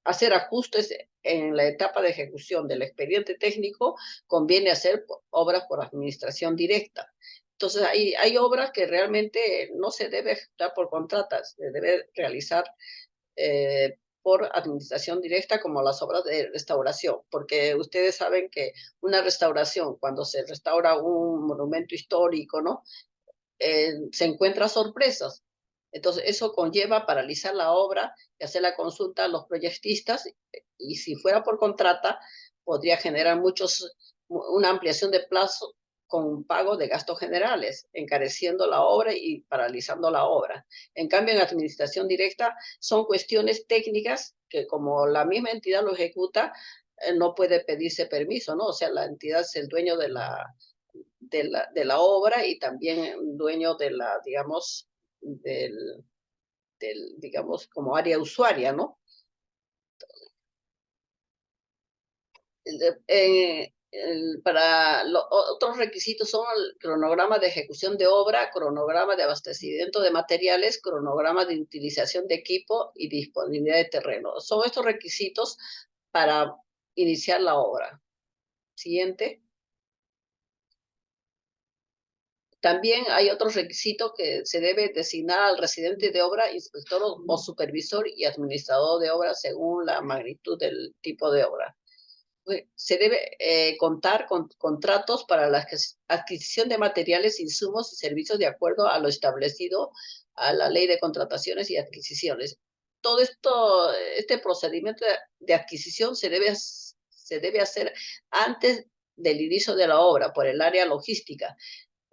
hacer ajustes en la etapa de ejecución del expediente técnico, conviene hacer obras por administración directa. Entonces, hay obras que realmente no se debe ejecutar por contratas, se debe realizar por administración directa, como las obras de restauración, porque ustedes saben que una restauración, cuando se restaura un monumento histórico, ¿no? Se encuentra sorpresas. Entonces, eso conlleva paralizar la obra y hacer la consulta a los proyectistas, y si fuera por contrata, podría generar una ampliación de plazo con pago de gastos generales, encareciendo la obra y paralizando la obra. En cambio, en administración directa son cuestiones técnicas que, como la misma entidad lo ejecuta, no puede pedirse permiso, ¿no? O sea, la entidad es el dueño de la obra y también dueño de la, digamos, digamos, como área usuaria, ¿no? Para otros requisitos son el cronograma de ejecución de obra, cronograma de abastecimiento de materiales, cronograma de utilización de equipo y disponibilidad de terreno. Son estos requisitos para iniciar la obra. Siguiente. También hay otros requisitos que se debe designar al residente de obra, inspector o supervisor y administrador de obra según la magnitud del tipo de obra. Se debe contar con contratos para la adquisición de materiales, insumos y servicios de acuerdo a lo establecido a la Ley de Contrataciones y Adquisiciones. Todo este procedimiento de adquisición se debe hacer antes del inicio de la obra por el área logística.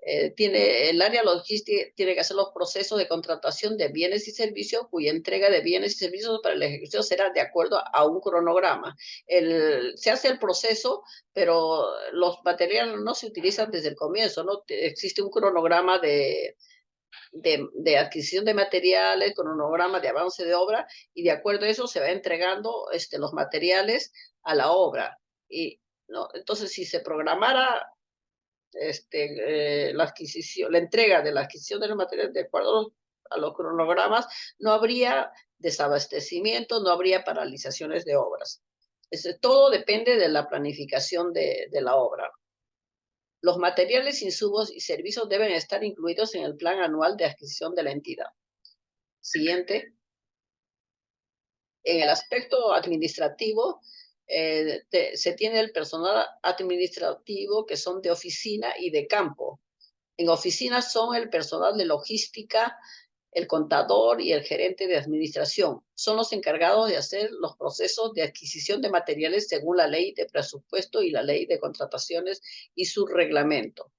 El área logística tiene que hacer los procesos de contratación de bienes y servicios, cuya entrega de bienes y servicios para la ejecución será de acuerdo a un cronograma. Se hace el proceso, pero los materiales no se utilizan desde el comienzo, ¿no? Existe un cronograma de adquisición de materiales, cronograma de avance de obra, y de acuerdo a eso se va entregando los materiales a la obra. Y, ¿no? Entonces, si se programara la entrega de la adquisición de los materiales de acuerdo a los cronogramas, no habría desabastecimiento, no habría paralizaciones de obras. Todo depende de la planificación de la obra. Los materiales, insumos y servicios deben estar incluidos en el plan anual de adquisición de la entidad. Siguiente. En el aspecto administrativo, se tiene el personal administrativo que son de oficina y de campo. En oficinas son el personal de logística, el contador y el gerente de administración. Son los encargados de hacer los procesos de adquisición de materiales según la ley de presupuesto y la ley de contrataciones y su reglamento.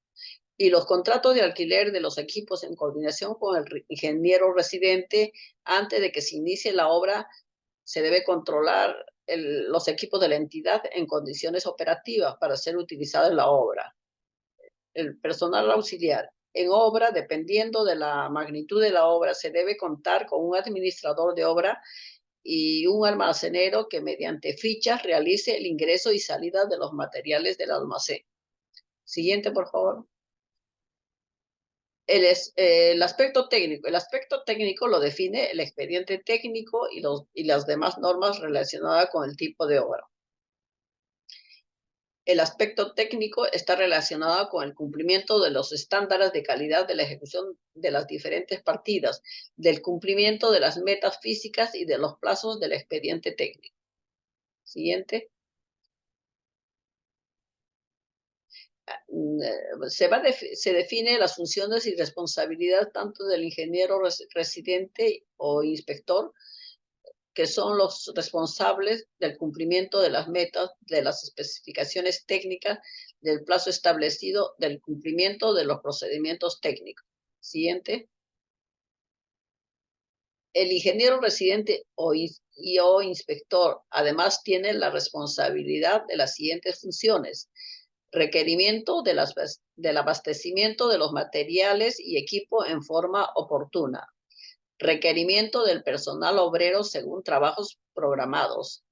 Y los contratos de alquiler de los equipos en coordinación con el ingeniero residente, antes de que se inicie la obra, se debe controlar los equipos de la entidad en condiciones operativas para ser utilizados en la obra. El personal auxiliar. En obra, dependiendo de la magnitud de la obra, se debe contar con un administrador de obra y un almacenero que mediante fichas realice el ingreso y salida de los materiales del almacén. Siguiente, por favor. El aspecto técnico. El aspecto técnico lo define el expediente técnico y las demás normas relacionadas con el tipo de obra. El aspecto técnico está relacionado con el cumplimiento de los estándares de calidad de la ejecución de las diferentes partidas, del cumplimiento de las metas físicas y de los plazos del expediente técnico. Siguiente. Se define las funciones y responsabilidades tanto del ingeniero residente o inspector, que son los responsables del cumplimiento de las metas, de las especificaciones técnicas, del plazo establecido, del cumplimiento de los procedimientos técnicos. Siguiente. El ingeniero residente o inspector además tiene la responsabilidad de las siguientes funciones: requerimiento del abastecimiento de los materiales y equipo en forma oportuna, requerimiento del personal obrero según trabajos programados,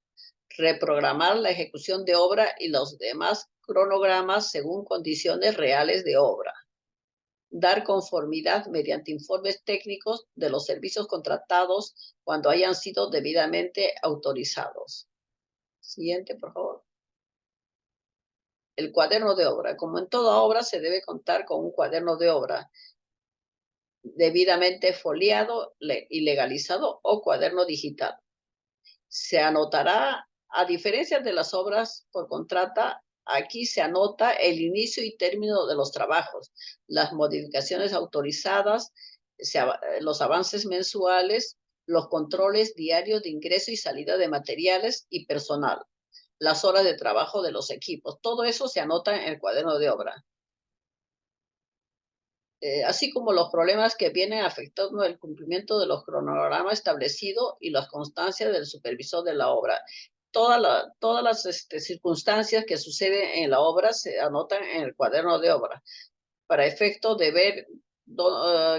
reprogramar la ejecución de obra y los demás cronogramas según condiciones reales de obra, dar conformidad mediante informes técnicos de los servicios contratados cuando hayan sido debidamente autorizados. Siguiente, por favor. El cuaderno de obra. Como en toda obra, se debe contar con un cuaderno de obra debidamente foliado y legalizado o cuaderno digital. Se anotará, a diferencia de las obras por contrata, aquí se anota el inicio y término de los trabajos, las modificaciones autorizadas, los avances mensuales, los controles diarios de ingreso y salida de materiales y personal, las horas de trabajo de los equipos. Todo eso se anota en el cuaderno de obra. Así como los problemas que vienen afectando el cumplimiento de los cronogramas establecidos y las constancias del supervisor de la obra. Todas las circunstancias que suceden en la obra se anotan en el cuaderno de obra para efecto de ver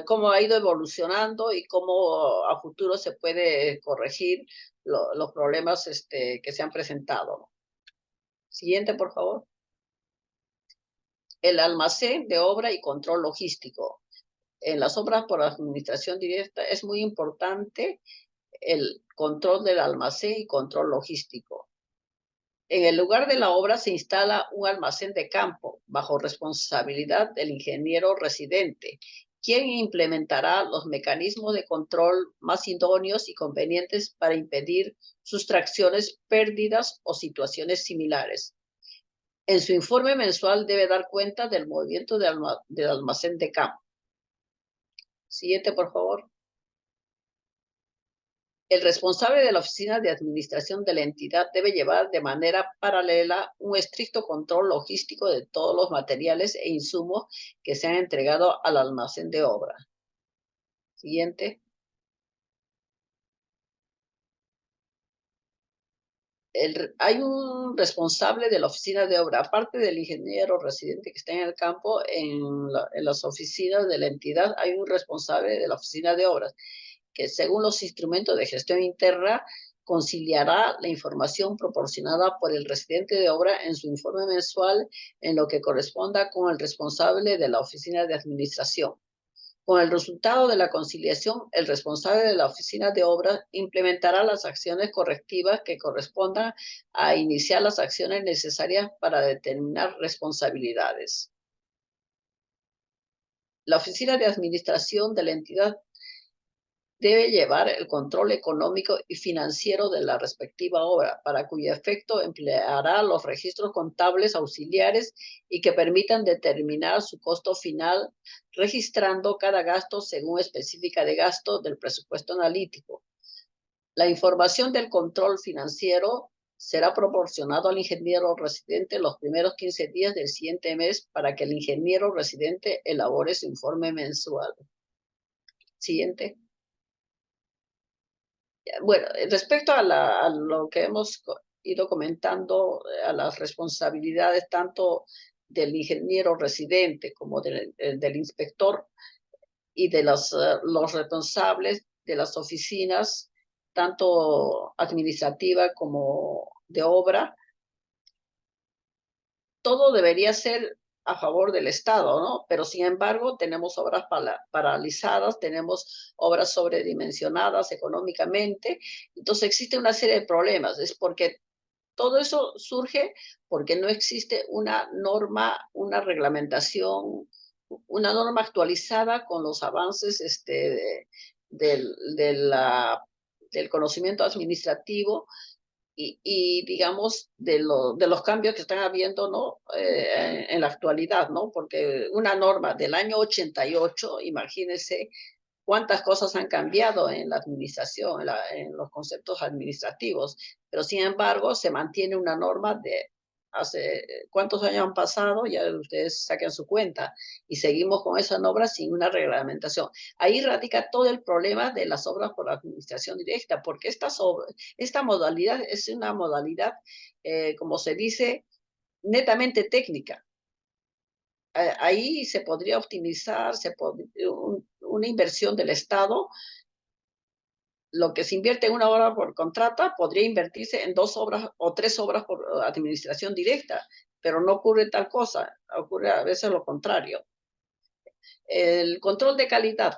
cómo ha ido evolucionando y cómo a futuro se puede corregir los problemas que se han presentado. Siguiente, por favor. El almacén de obra y control logístico. En las obras por administración directa es muy importante el control del almacén y control logístico. En el lugar de la obra se instala un almacén de campo bajo responsabilidad del ingeniero residente, quien implementará los mecanismos de control más idóneos y convenientes para impedir sustracciones, pérdidas o situaciones similares. En su informe mensual debe dar cuenta del movimiento del almacén de campo. Siguiente, por favor. El responsable de la oficina de administración de la entidad debe llevar de manera paralela un estricto control logístico de todos los materiales e insumos que se han entregado al almacén de obra. Siguiente. Hay un responsable de la oficina de obra, aparte del ingeniero residente que está en el campo, en las oficinas de la entidad hay un responsable de la oficina de obras, que según los instrumentos de gestión interna conciliará la información proporcionada por el residente de obra en su informe mensual en lo que corresponda con el responsable de la oficina de administración. Con el resultado de la conciliación, el responsable de la oficina de obras implementará las acciones correctivas que correspondan a iniciar las acciones necesarias para determinar responsabilidades. La oficina de administración de la entidad debe llevar el control económico y financiero de la respectiva obra, para cuyo efecto empleará los registros contables auxiliares y que permitan determinar su costo final, registrando cada gasto según específica de gasto del presupuesto analítico. La información del control financiero será proporcionado al ingeniero residente los primeros 15 días del siguiente mes para que el ingeniero residente elabore su informe mensual. Siguiente. Bueno, respecto a lo que hemos ido comentando, a las responsabilidades tanto del ingeniero residente como del inspector y de los responsables de las oficinas, tanto administrativa como de obra, todo debería ser a favor del Estado, ¿no? Pero sin embargo, tenemos obras paralizadas, tenemos obras sobredimensionadas económicamente, entonces existe una serie de problemas, es porque todo eso surge porque no existe una norma, una reglamentación, una norma actualizada con los avances del, de la, del conocimiento administrativo digamos, de los cambios que están habiendo, ¿no? En la actualidad, ¿no? Porque una norma del año 88, imagínense cuántas cosas han cambiado en la administración, en los conceptos administrativos, pero sin embargo se mantiene una norma de hace cuántos años han pasado, ya ustedes saquen su cuenta, y seguimos con esa norma sin una reglamentación. Ahí radica todo el problema de las obras por administración directa, porque esta modalidad es una modalidad, como se dice, netamente técnica. Ahí se podría optimizar, una inversión del Estado. Lo que se invierte en una obra por contrata podría invertirse en 2 obras o 3 obras por administración directa, pero no ocurre tal cosa, ocurre a veces lo contrario. El control de calidad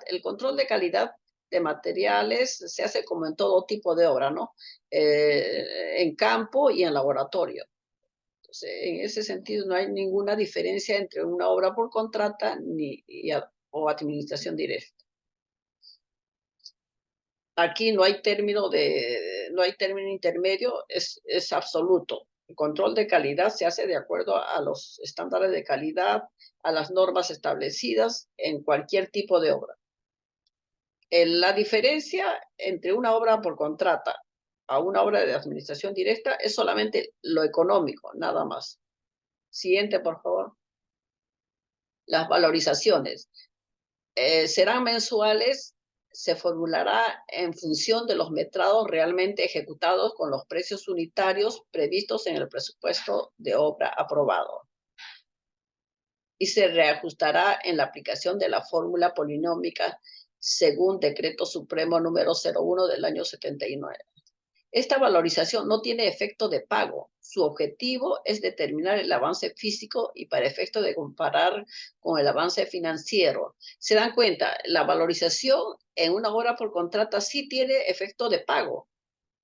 de materiales se hace como en todo tipo de obra, ¿no? En campo y en laboratorio. Entonces, en ese sentido no hay ninguna diferencia entre una obra por contrata o administración directa. Aquí no hay término intermedio, es absoluto. El control de calidad se hace de acuerdo a los estándares de calidad, a las normas establecidas en cualquier tipo de obra. La diferencia entre una obra por contrata a una obra de administración directa es solamente lo económico, nada más. Siguiente, por favor. Las valorizaciones. Serán mensuales, se formulará en función de los metrados realmente ejecutados con los precios unitarios previstos en el presupuesto de obra aprobado. Y se reajustará en la aplicación de la fórmula polinómica según Decreto Supremo número 01 del año 79. Esta valorización no tiene efecto de pago. Su objetivo es determinar el avance físico y para efecto de comparar con el avance financiero. ¿Se dan cuenta? La valorización en una obra por contrata sí tiene efecto de pago.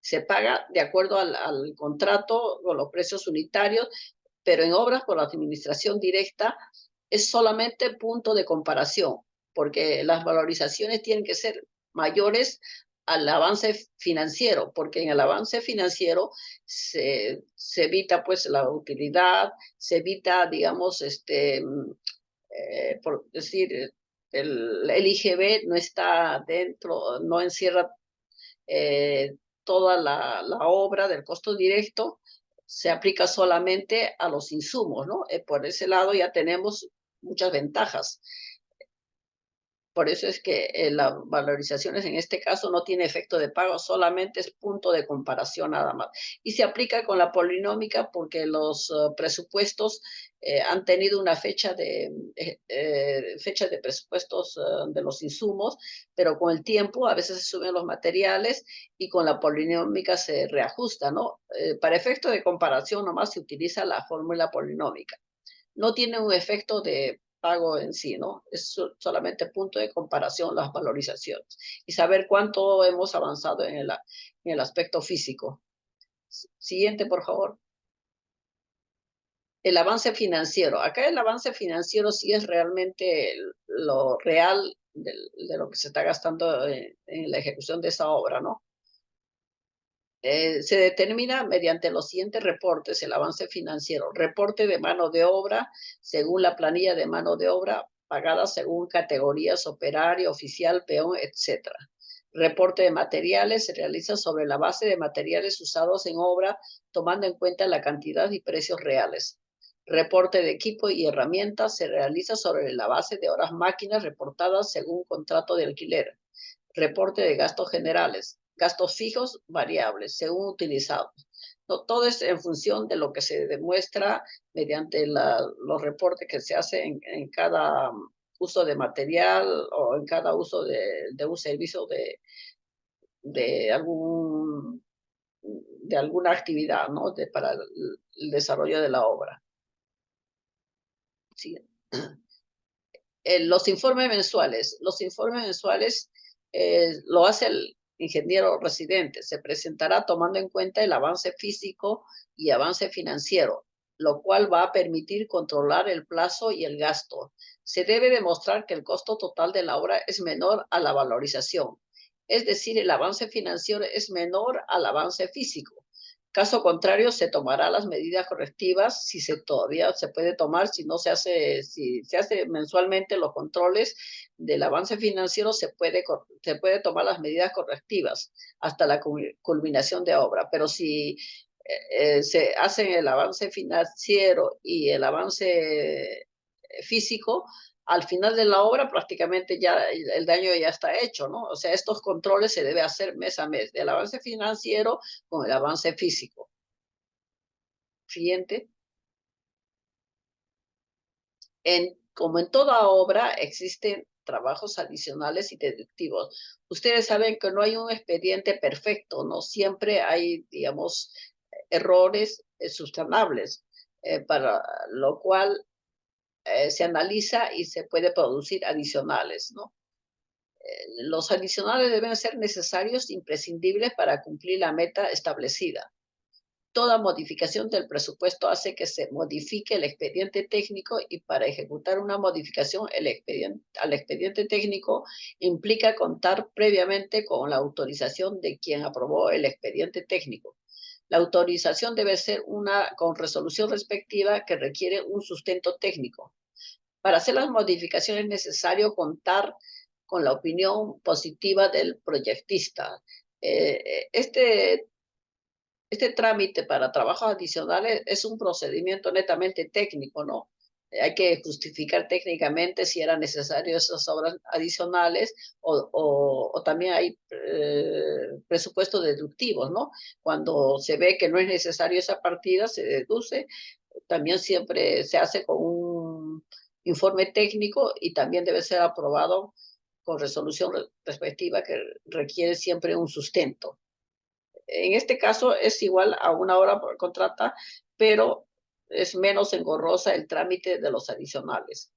Se paga de acuerdo al contrato con los precios unitarios, pero en obras por administración directa es solamente punto de comparación, porque las valorizaciones tienen que ser mayores al avance financiero, porque en el avance financiero se evita pues la utilidad, se evita, digamos, por decir, el IGB no está dentro, no encierra toda la obra del costo directo, se aplica solamente a los insumos, ¿no? Por ese lado ya tenemos muchas ventajas. Por eso es que las valorizaciones en este caso no tiene efecto de pago, solamente es punto de comparación nada más. Y se aplica con la polinómica porque los presupuestos han tenido una fecha de presupuestos de los insumos, pero con el tiempo a veces se suben los materiales y con la polinómica se reajusta, ¿no? Para efecto de comparación nomás se utiliza la fórmula polinómica. No tiene un efecto de pago en sí, ¿no? Es solamente punto de comparación las valorizaciones y saber cuánto hemos avanzado en el aspecto físico. Siguiente, por favor. El avance financiero. Acá el avance financiero sí es realmente lo real de lo que se está gastando en la ejecución de esa obra, ¿no? Se determina mediante los siguientes reportes el avance financiero. Reporte de mano de obra según la planilla de mano de obra pagada según categorías operario, oficial, peón, etc. Reporte de materiales se realiza sobre la base de materiales usados en obra tomando en cuenta la cantidad y precios reales. Reporte de equipo y herramientas se realiza sobre la base de horas máquinas reportadas según contrato de alquiler. Reporte de gastos generales, gastos fijos, variables, según utilizados. No, todo es en función de lo que se demuestra mediante los reportes que se hacen en cada uso de material o en cada uso de un servicio de algún de alguna actividad, ¿no? Para el desarrollo de la obra. Sí. Los informes mensuales. Los informes mensuales lo hace el ingeniero residente. Se presentará tomando en cuenta el avance físico y avance financiero, lo cual va a permitir controlar el plazo y el gasto. Se debe demostrar que el costo total de la obra es menor a la valorización. Es decir, el avance financiero es menor al avance físico. Caso contrario, se tomará las medidas correctivas si todavía se puede tomar, si se hace mensualmente los controles del avance financiero, se puede tomar las medidas correctivas hasta la culminación de obra. Pero si se hacen el avance financiero y el avance físico, al final de la obra prácticamente ya el daño ya está hecho, ¿no? O sea, estos controles se debe hacer mes a mes, del avance financiero con el avance físico. Siguiente. Como en toda obra, existen trabajos adicionales y deductivos. Ustedes saben que no hay un expediente perfecto, ¿no? Siempre hay, digamos, errores subsanables, para lo cual se analiza y se puede producir adicionales, ¿no? Los adicionales deben ser necesarios, imprescindibles para cumplir la meta establecida. Toda modificación del presupuesto hace que se modifique el expediente técnico y para ejecutar una modificación al expediente técnico implica contar previamente con la autorización de quien aprobó el expediente técnico. La autorización debe ser con resolución respectiva que requiere un sustento técnico. Para hacer las modificaciones es necesario contar con la opinión positiva del proyectista. Este trámite para trabajos adicionales es un procedimiento netamente técnico, ¿no? Hay que justificar técnicamente si era necesario esas obras adicionales o también hay presupuestos deductivos, ¿no? Cuando se ve que no es necesario esa partida, se deduce. También siempre se hace con un informe técnico y también debe ser aprobado con resolución respectiva que requiere siempre un sustento. En este caso es igual a una hora por contrata, pero es menos engorrosa el trámite de los adicionales.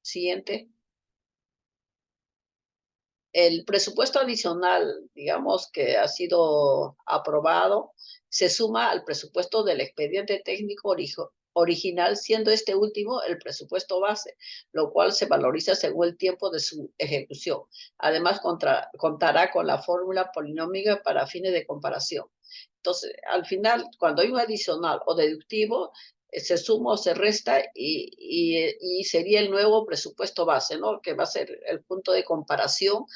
Siguiente. El presupuesto adicional, digamos, que ha sido aprobado, se suma al presupuesto del expediente técnico original, siendo este último el presupuesto base, lo cual se valoriza según el tiempo de su ejecución. Además, contará con la fórmula polinómica para fines de comparación. Entonces, al final, cuando hay un adicional o deductivo, se suma o se resta y sería el nuevo presupuesto base, ¿no? Que va a ser el punto de comparación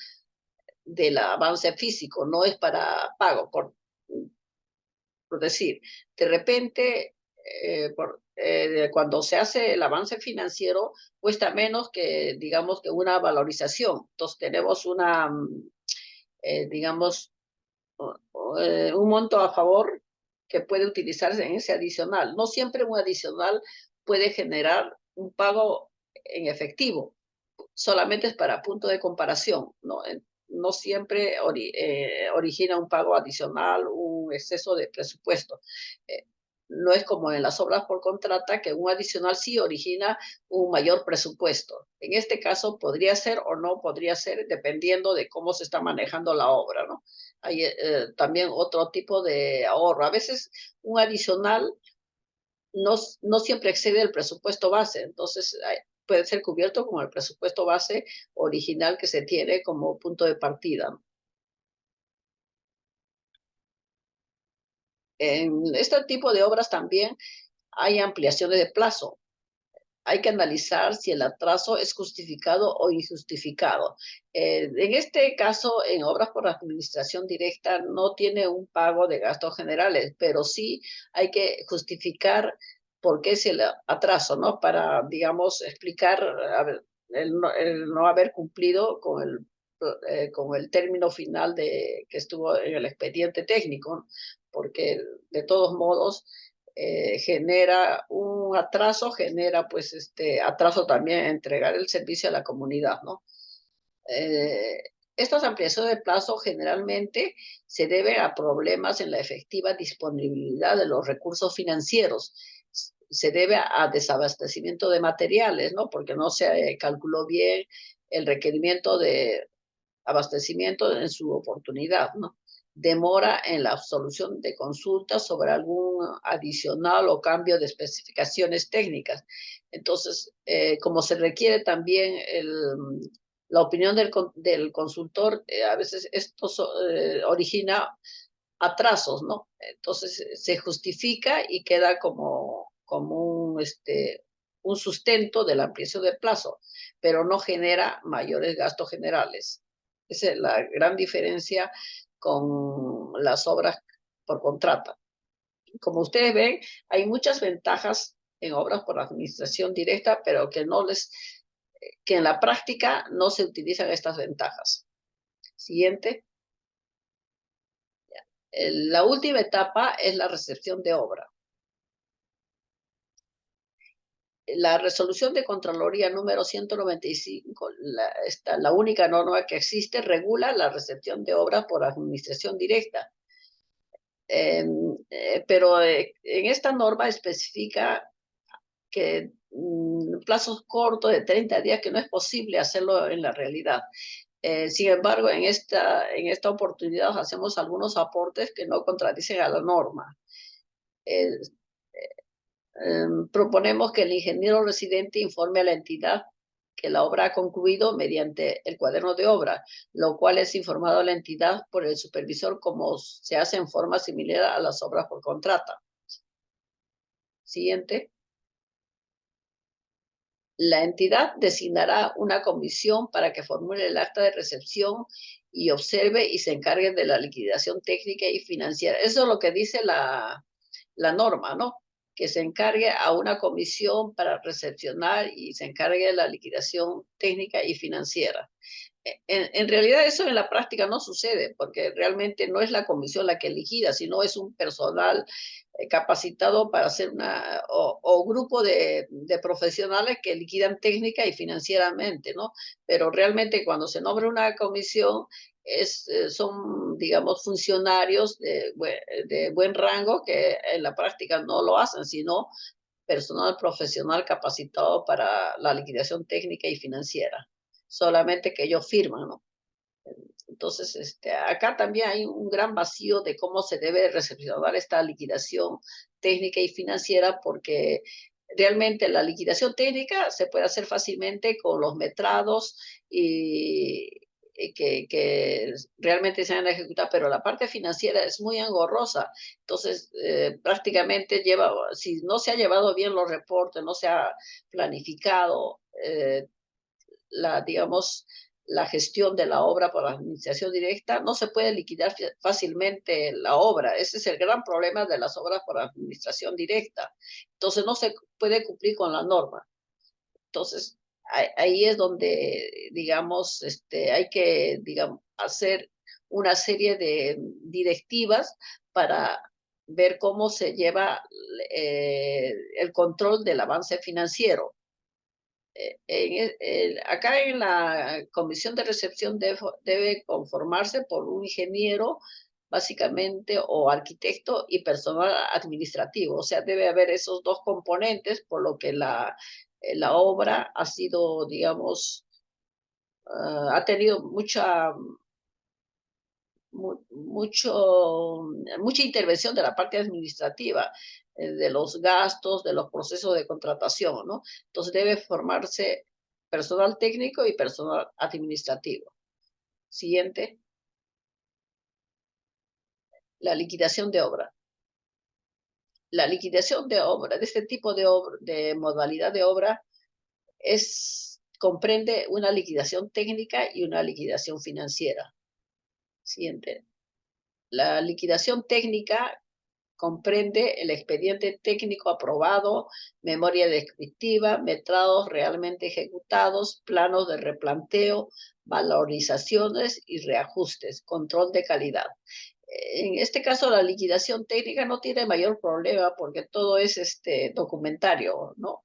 del avance físico, no es para pago, por decir. De repente, cuando se hace el avance financiero, cuesta menos que, digamos, que una valorización. Entonces, tenemos digamos, un monto a favor que puede utilizarse en ese adicional. No siempre un adicional puede generar un pago en efectivo, solamente es para punto de comparación, ¿no? No siempre origina un pago adicional, un exceso de presupuesto. No es como en las obras por contrata, que un adicional sí origina un mayor presupuesto. En este caso podría ser o no podría ser, dependiendo de cómo se está manejando la obra, ¿no? Hay también otro tipo de ahorro. A veces un adicional no siempre excede el presupuesto base, entonces puede ser cubierto con el presupuesto base original que se tiene como punto de partida. En este tipo de obras también hay ampliaciones de plazo. Hay que analizar si el atraso es justificado o injustificado. En este caso, en obras por administración directa, no tiene un pago de gastos generales, pero sí hay que justificar por qué es el atraso, ¿no? Para, digamos, explicar el no haber cumplido con con el término final que estuvo en el expediente técnico, porque de todos modos genera un atraso, genera pues atraso también en entregar el servicio a la comunidad, ¿no? Estas ampliaciones de plazo generalmente se deben a problemas en la efectiva disponibilidad de los recursos financieros. Se debe a desabastecimiento de materiales, ¿no? Porque no se calculó bien el requerimiento de abastecimiento en su oportunidad, ¿no? Demora en la absolución de consultas sobre algún adicional o cambio de especificaciones técnicas. Entonces, como se requiere también la opinión del consultor, a veces esto origina atrasos, ¿no? Entonces se justifica y queda como un sustento de la ampliación de plazo, pero no genera mayores gastos generales. Esa es la gran diferencia con las obras por contrato. Como ustedes ven, hay muchas ventajas en obras por administración directa, pero que en la práctica no se utilizan estas ventajas. Siguiente. La última etapa es la recepción de obra. La resolución de Contraloría número 195, la única norma que existe, regula la recepción de obras por administración directa. Pero en esta norma especifica que plazos cortos de 30 días, que no es posible hacerlo en la realidad. Sin embargo, en esta oportunidad hacemos algunos aportes que no contradicen a la norma. Proponemos que el ingeniero residente informe a la entidad que la obra ha concluido mediante el cuaderno de obra, lo cual es informado a la entidad por el supervisor, como se hace en forma similar a las obras por contrato. Siguiente. La entidad designará una comisión para que formule el acta de recepción y observe y se encargue de la liquidación técnica y financiera. Eso es lo que dice la norma, ¿no? Que se encargue a una comisión para recepcionar y se encargue de la liquidación técnica y financiera. En realidad eso en la práctica no sucede, porque realmente no es la comisión la que liquida, sino es un personal capacitado para hacer o grupo de profesionales que liquidan técnica y financieramente, ¿no? Pero realmente cuando se nombra una comisión son, digamos, funcionarios de buen rango que en la práctica no lo hacen, sino personal profesional capacitado para la liquidación técnica y financiera. Solamente que ellos firman, ¿no? Entonces, acá también hay un gran vacío de cómo se debe recepcionar esta liquidación técnica y financiera, porque realmente la liquidación técnica se puede hacer fácilmente con los metrados y que realmente se van a ejecutar, pero la parte financiera es muy engorrosa. Entonces, prácticamente si no se ha llevado bien los reportes, no se ha planificado digamos, la gestión de la obra por la administración directa, no se puede liquidar fácilmente la obra. Ese es el gran problema de las obras por administración directa. Entonces no se puede cumplir con la norma. Entonces ahí es donde, digamos, hay que, digamos, hacer una serie de directivas para ver cómo se lleva el control del avance financiero. Acá en la comisión de recepción debe conformarse por un ingeniero, básicamente, o arquitecto y personal administrativo. O sea, debe haber esos dos componentes, por lo que la obra ha sido, digamos, ha tenido mucha intervención de la parte administrativa, de los gastos, de los procesos de contratación, ¿no? Entonces debe formarse personal técnico y personal administrativo. Siguiente. La liquidación de obra. La liquidación de obra, de este tipo de modalidad de obra, comprende una liquidación técnica y una liquidación financiera. Siguiente. La liquidación técnica comprende el expediente técnico aprobado, memoria descriptiva, metrados realmente ejecutados, planos de replanteo, valorizaciones y reajustes, control de calidad. En este caso, la liquidación técnica no tiene mayor problema porque todo es documentario, ¿no?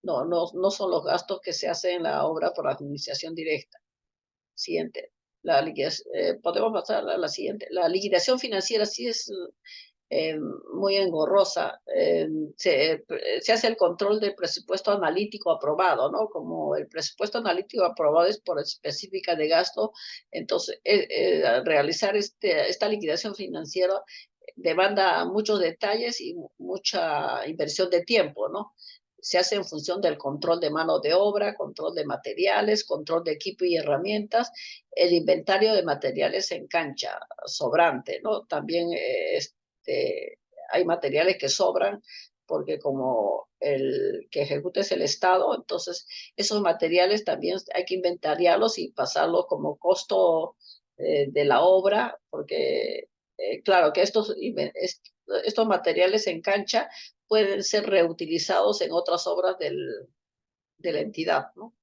No son los gastos que se hacen en la obra por administración directa. Siguiente. Podemos pasar a la siguiente. La liquidación financiera sí es muy engorrosa. Se hace el control del presupuesto analítico aprobado, ¿no? Como el presupuesto analítico aprobado es por específica de gasto, entonces realizar esta liquidación financiera demanda muchos detalles y mucha inversión de tiempo, ¿no? Se hace en función del control de mano de obra, control de materiales, control de equipo y herramientas, el inventario de materiales en cancha sobrante, ¿no? También hay materiales que sobran porque como el que ejecuta es el Estado, entonces esos materiales también hay que inventariarlos y pasarlos como costo de la obra, porque claro que estos materiales en cancha pueden ser reutilizados en otras obras de la entidad, ¿no?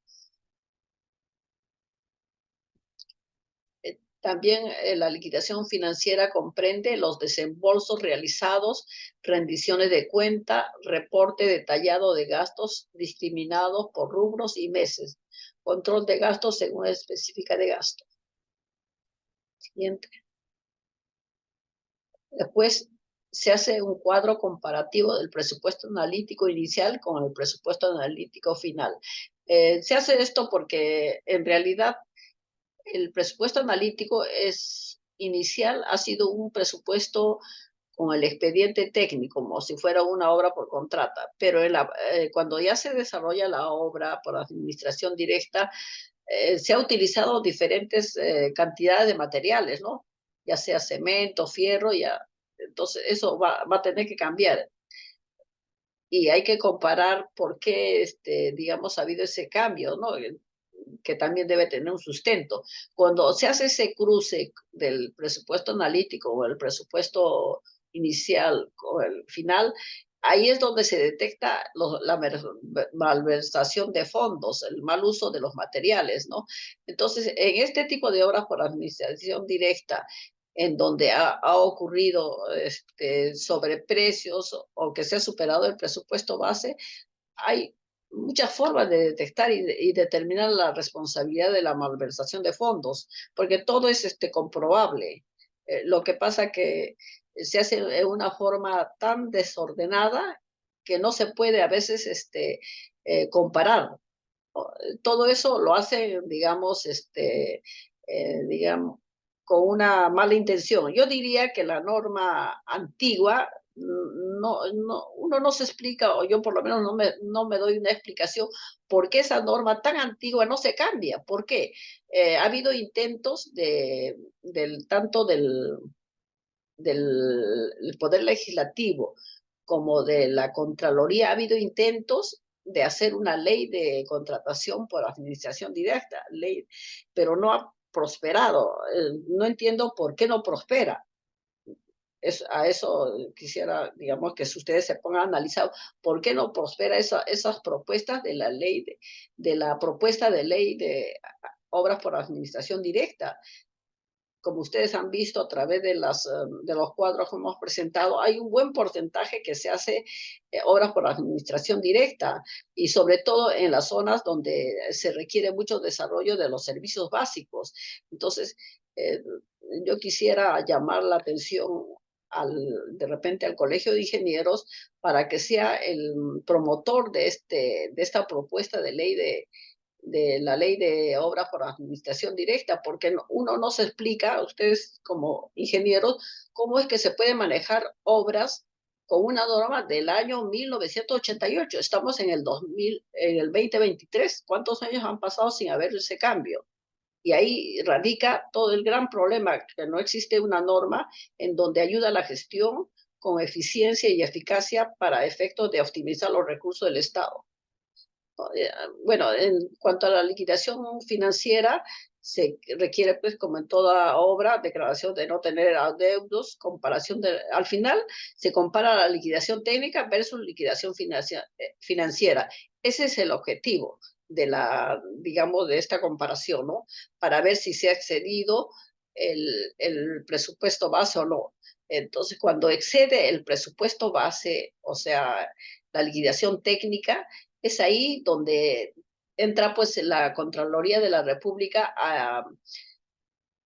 También la liquidación financiera comprende los desembolsos realizados, rendiciones de cuenta, reporte detallado de gastos discriminados por rubros y meses, control de gastos según específica de gasto. Siguiente. Después se hace un cuadro comparativo del presupuesto analítico inicial con el presupuesto analítico final. Se hace esto porque en realidad el presupuesto analítico inicial ha sido un presupuesto con el expediente técnico, como si fuera una obra por contrata, pero cuando ya se desarrolla la obra por administración directa, se ha utilizado diferentes cantidades de materiales, ¿no? Ya sea cemento, fierro, ya. Entonces eso va a tener que cambiar. Y hay que comparar por qué, digamos, ha habido ese cambio, ¿no? Que también debe tener un sustento. Cuando se hace ese cruce del presupuesto analítico o el presupuesto inicial o el final, ahí es donde se detecta la malversación de fondos, el mal uso de los materiales, ¿no? Entonces, en este tipo de obras por administración directa, en donde ha ocurrido sobreprecios o que se ha superado el presupuesto base, hay muchas formas de detectar y determinar la responsabilidad de la malversación de fondos, porque todo es comprobable. Lo que pasa que se hace de una forma tan desordenada que no se puede a veces comparar. Todo eso lo hace, digamos, digamos, con una mala intención. Yo diría que la norma antigua, uno no se explica, o yo por lo menos no me doy una explicación por qué esa norma tan antigua no se cambia. ¿Por qué? Ha habido intentos tanto del Poder Legislativo como de la Contraloría, ha habido intentos de hacer una ley de contratación por administración directa, pero no ha prosperado. No entiendo por qué no prospera. A eso quisiera, digamos, que si ustedes se pongan a analizar por qué no prospera esas propuestas de la ley, de la propuesta de ley de obras por administración directa. Como ustedes han visto a través de los cuadros que hemos presentado, hay un buen porcentaje que se hace obras por administración directa y sobre todo en las zonas donde se requiere mucho desarrollo de los servicios básicos. Entonces, yo quisiera llamar la atención de repente al Colegio de Ingenieros para que sea el promotor de esta propuesta de ley de la ley de obras por administración directa, porque uno no se explica, ustedes como ingenieros, cómo es que se puede manejar obras con una norma del año 1988. Estamos en el 2023. ¿Cuántos años han pasado sin haber ese cambio? Y ahí radica todo el gran problema, que no existe una norma en donde ayuda a la gestión con eficiencia y eficacia para efectos de optimizar los recursos del Estado. Bueno, en cuanto a la liquidación financiera, se requiere, pues, como en toda obra, declaración de no tener adeudos, al final se compara la liquidación técnica versus liquidación financiera. Ese es el objetivo. digamos, de esta comparación, ¿no? Para ver si se ha excedido el presupuesto base o no. Entonces, cuando excede el presupuesto base, o sea, la liquidación técnica, es ahí donde entra pues la Contraloría de la República a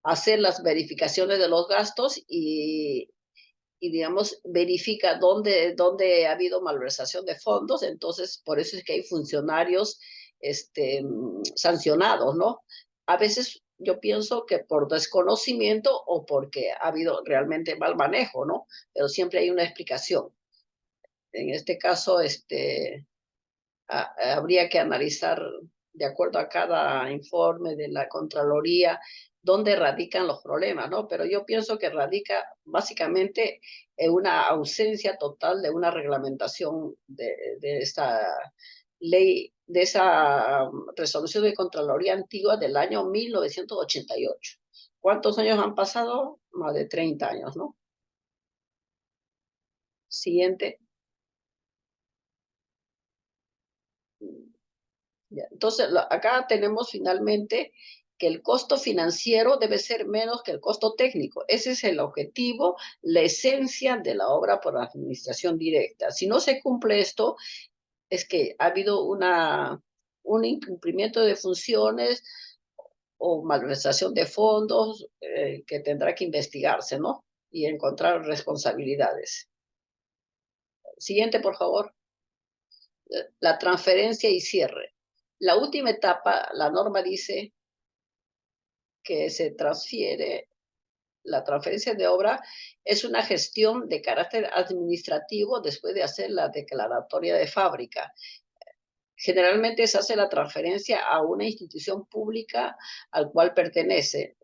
hacer las verificaciones de los gastos y digamos, verifica dónde ha habido malversación de fondos. Entonces, por eso es que hay funcionarios sancionados, ¿no? A veces yo pienso que por desconocimiento o porque ha habido realmente mal manejo, ¿no? Pero siempre hay una explicación. En este caso, habría que analizar de acuerdo a cada informe de la Contraloría dónde radican los problemas, ¿no? Pero yo pienso que radica básicamente en una ausencia total de una reglamentación de esta ley, de esa resolución de Contraloría antigua del año 1988. ¿Cuántos años han pasado? Más de 30 años, ¿no? Siguiente. Entonces, acá tenemos finalmente que el costo financiero debe ser menos que el costo técnico. Ese es el objetivo, la esencia de la obra por administración directa. Si no se cumple esto, es que ha habido un incumplimiento de funciones o malversación de fondos que tendrá que investigarse, ¿no? Y encontrar responsabilidades. Siguiente, por favor. La transferencia y cierre. La última etapa, la norma dice que se transfiere, la transferencia de obra es una gestión de carácter administrativo después de hacer la declaratoria de fábrica. Generalmente se hace la transferencia a una institución pública al cual pertenece.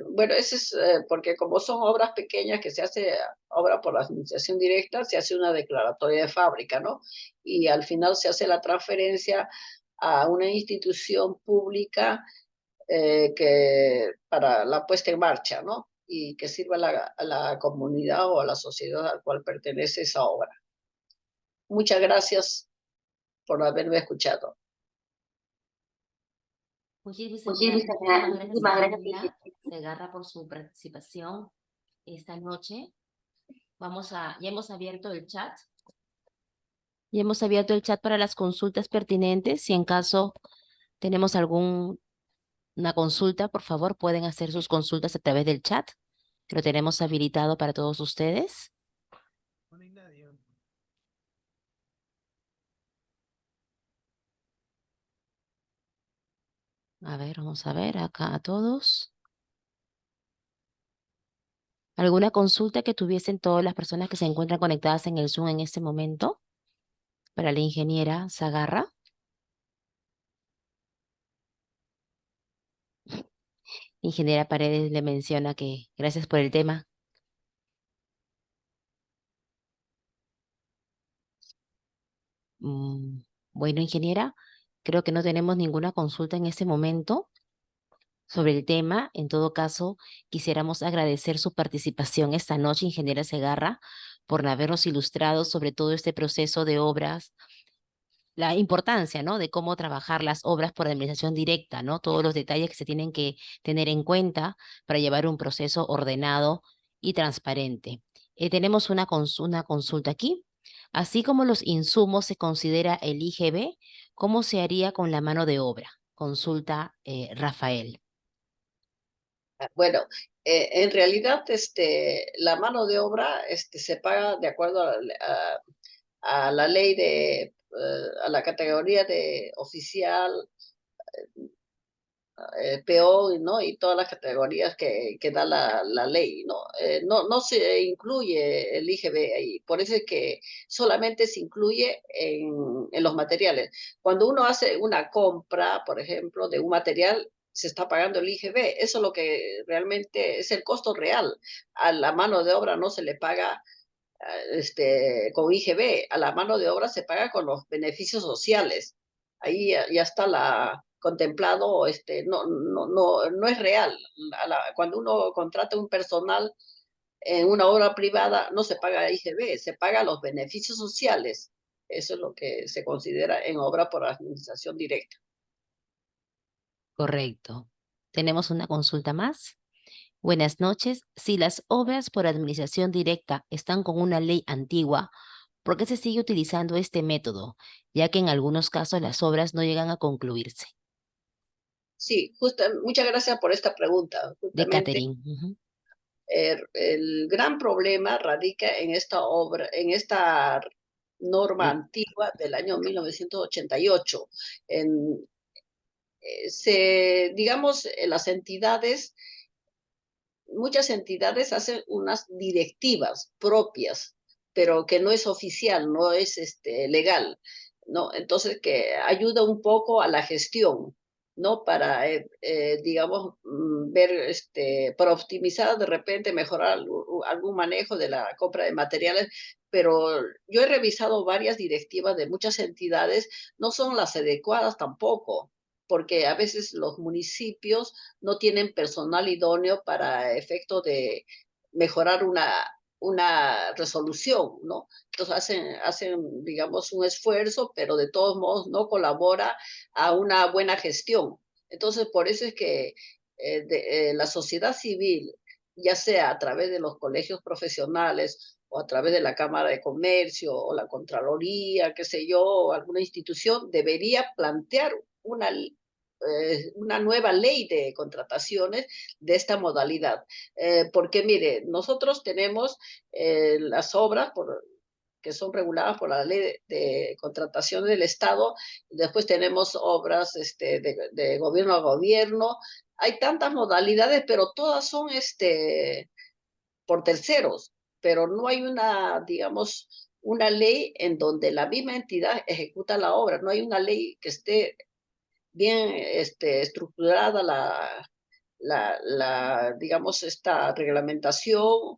Bueno, eso es porque como son obras pequeñas que se hace obra por la administración directa, se hace una declaratoria de fábrica, ¿no? Y al final se hace la transferencia a una institución pública para la puesta en marcha, ¿no? Y que sirva a la comunidad o a la sociedad al cual pertenece esa obra. Muchas gracias por haberme escuchado. Muchísimas gracias, ingeniera Segarra, por su participación esta noche. Ya hemos abierto el chat. Ya hemos abierto el chat para las consultas pertinentes. Si en caso tenemos alguna consulta, por favor, pueden hacer sus consultas a través del chat, que lo tenemos habilitado para todos ustedes. A ver, vamos a ver acá a todos. ¿Alguna consulta que tuviesen todas las personas que se encuentran conectadas en el Zoom en este momento? Para la ingeniera Zagarra. Ingeniera Paredes le menciona que gracias por el tema. Mm, Bueno, ingeniera, creo que no tenemos ninguna consulta en este momento sobre el tema. En todo caso, quisiéramos agradecer su participación esta noche, ingeniera Segarra, por habernos ilustrado sobre todo este proceso de obras, la importancia, ¿no? De cómo trabajar las obras por administración directa, ¿no? Todos los detalles que se tienen que tener en cuenta para llevar un proceso ordenado y transparente. Tenemos una consulta aquí. Así como los insumos se considera el IGB, ¿cómo se haría con la mano de obra? Consulta Rafael. Bueno, en realidad la mano de obra se paga de acuerdo a la ley a la categoría de oficial, PO, ¿no? Y todas las categorías que da la ley, ¿no? No se incluye el IGB ahí, por eso es que solamente se incluye en los materiales. Cuando uno hace una compra, por ejemplo, de un material, se está pagando el IGB, eso es lo que realmente es el costo real. A la mano de obra no se le paga con IGB, a la mano de obra se paga con los beneficios sociales. Ahí ya está contemplado, no es real. Cuando uno contrata un personal en una obra privada, no se paga IGB, se paga los beneficios sociales. Eso es lo que se considera en obra por administración directa. Correcto. Tenemos una consulta más. Buenas noches. Si las obras por administración directa están con una ley antigua, ¿por qué se sigue utilizando este método? Ya que en algunos casos las obras no llegan a concluirse. Sí, muchas gracias por esta pregunta. De Justamente, Catherine. Ujú. el gran problema radica en esta obra, en esta norma L- antigua del año 1988. En, digamos, las entidades, muchas entidades hacen unas directivas propias, pero que no es oficial, no es legal, ¿no? Entonces, que ayuda un poco a la gestión, ¿no? Para, digamos, ver, para optimizar de repente, mejorar algún manejo de la compra de materiales, pero yo he revisado varias directivas de muchas entidades, no son las adecuadas tampoco, porque a veces los municipios no tienen personal idóneo para efecto de mejorar una resolución, ¿no? Entonces hacen, digamos, un esfuerzo, pero de todos modos no colabora a una buena gestión. Entonces, por eso es que la sociedad civil, ya sea a través de los colegios profesionales o a través de la Cámara de Comercio o la Contraloría, qué sé yo, o alguna institución, debería plantear una nueva ley de contrataciones de esta modalidad. Porque mire, nosotros tenemos las obras que son reguladas por la ley de contratación del Estado, después tenemos obras de gobierno a gobierno, hay tantas modalidades, pero todas son por terceros, pero no hay una, digamos, una ley en donde la misma entidad ejecuta la obra, no hay una ley que esté bien estructurada digamos, esta reglamentación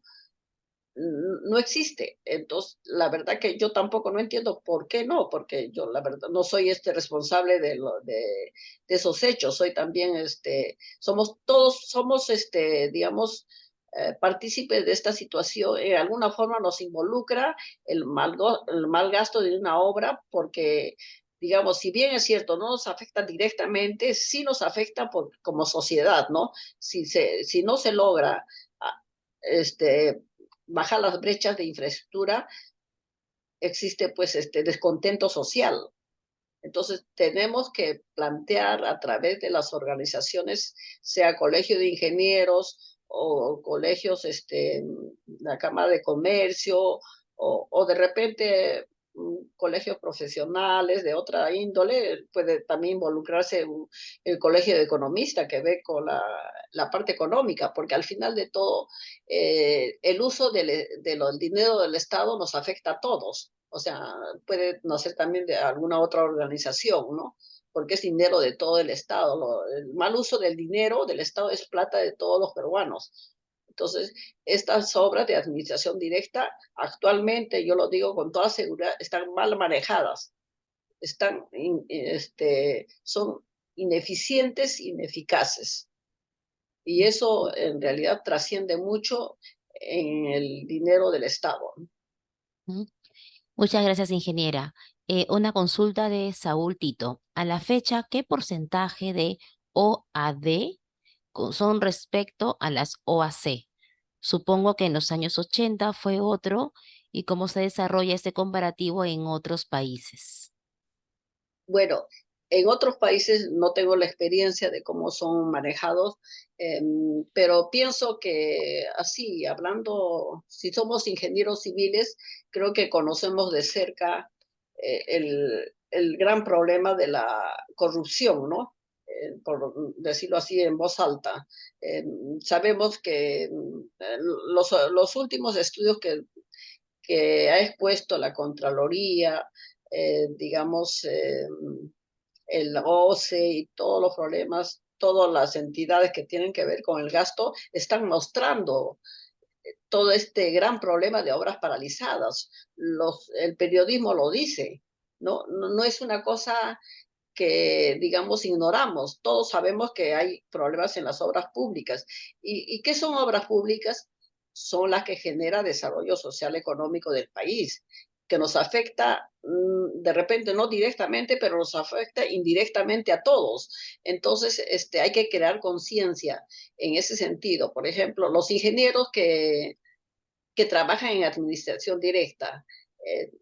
no existe. Entonces, la verdad que yo tampoco no entiendo por qué no, porque yo la verdad no soy responsable de esos hechos, soy también, somos, digamos, partícipes de esta situación, en alguna forma nos involucra el mal gasto de una obra, porque, digamos, si bien es cierto, no nos afecta directamente, sí nos afecta como sociedad, ¿no? Si no se logra ah, este, bajar las brechas de infraestructura, existe pues descontento social. Entonces tenemos que plantear a través de las organizaciones, sea colegio de ingenieros o colegios, la Cámara de Comercio o de repente colegios profesionales de otra índole, puede también involucrarse el colegio de economistas que ve con la parte económica, porque al final de todo el uso del dinero del Estado nos afecta a todos. O sea, puede no ser también de alguna otra organización, ¿no? Porque es dinero de todo el Estado. El mal uso del dinero del Estado es plata de todos los peruanos. Entonces, estas obras de administración directa, actualmente, yo lo digo con toda seguridad, están mal manejadas, son ineficientes, ineficaces. Y eso en realidad trasciende mucho en el dinero del Estado. Ujú. Muchas gracias, ingeniera. Una consulta de Saúl Tito. A la fecha, ¿qué porcentaje de OAD son respecto a las OAC? Supongo que en los años 80 fue otro y cómo se desarrolla este comparativo en otros países. Bueno, en otros países no tengo la experiencia de cómo son manejados, pero pienso que así, hablando, si somos ingenieros civiles, creo que conocemos de cerca el gran problema de la corrupción, ¿no? Por decirlo así en voz alta. Eh, Sabemos que los últimos estudios que ha expuesto la Contraloría, digamos, el OCE y todos los problemas, todas las entidades que tienen que ver con el gasto, están mostrando todo este gran problema de obras paralizadas. El periodismo lo dice, ¿no? No es una cosa que, digamos, ignoramos. Todos sabemos que hay problemas en las obras públicas. ¿Y qué son obras públicas? Son las que generan desarrollo social económico del país, que nos afecta de repente no directamente, pero nos afecta indirectamente a todos. Entonces, hay que crear conciencia en ese sentido. Por ejemplo, los ingenieros que trabajan en administración directa, eh,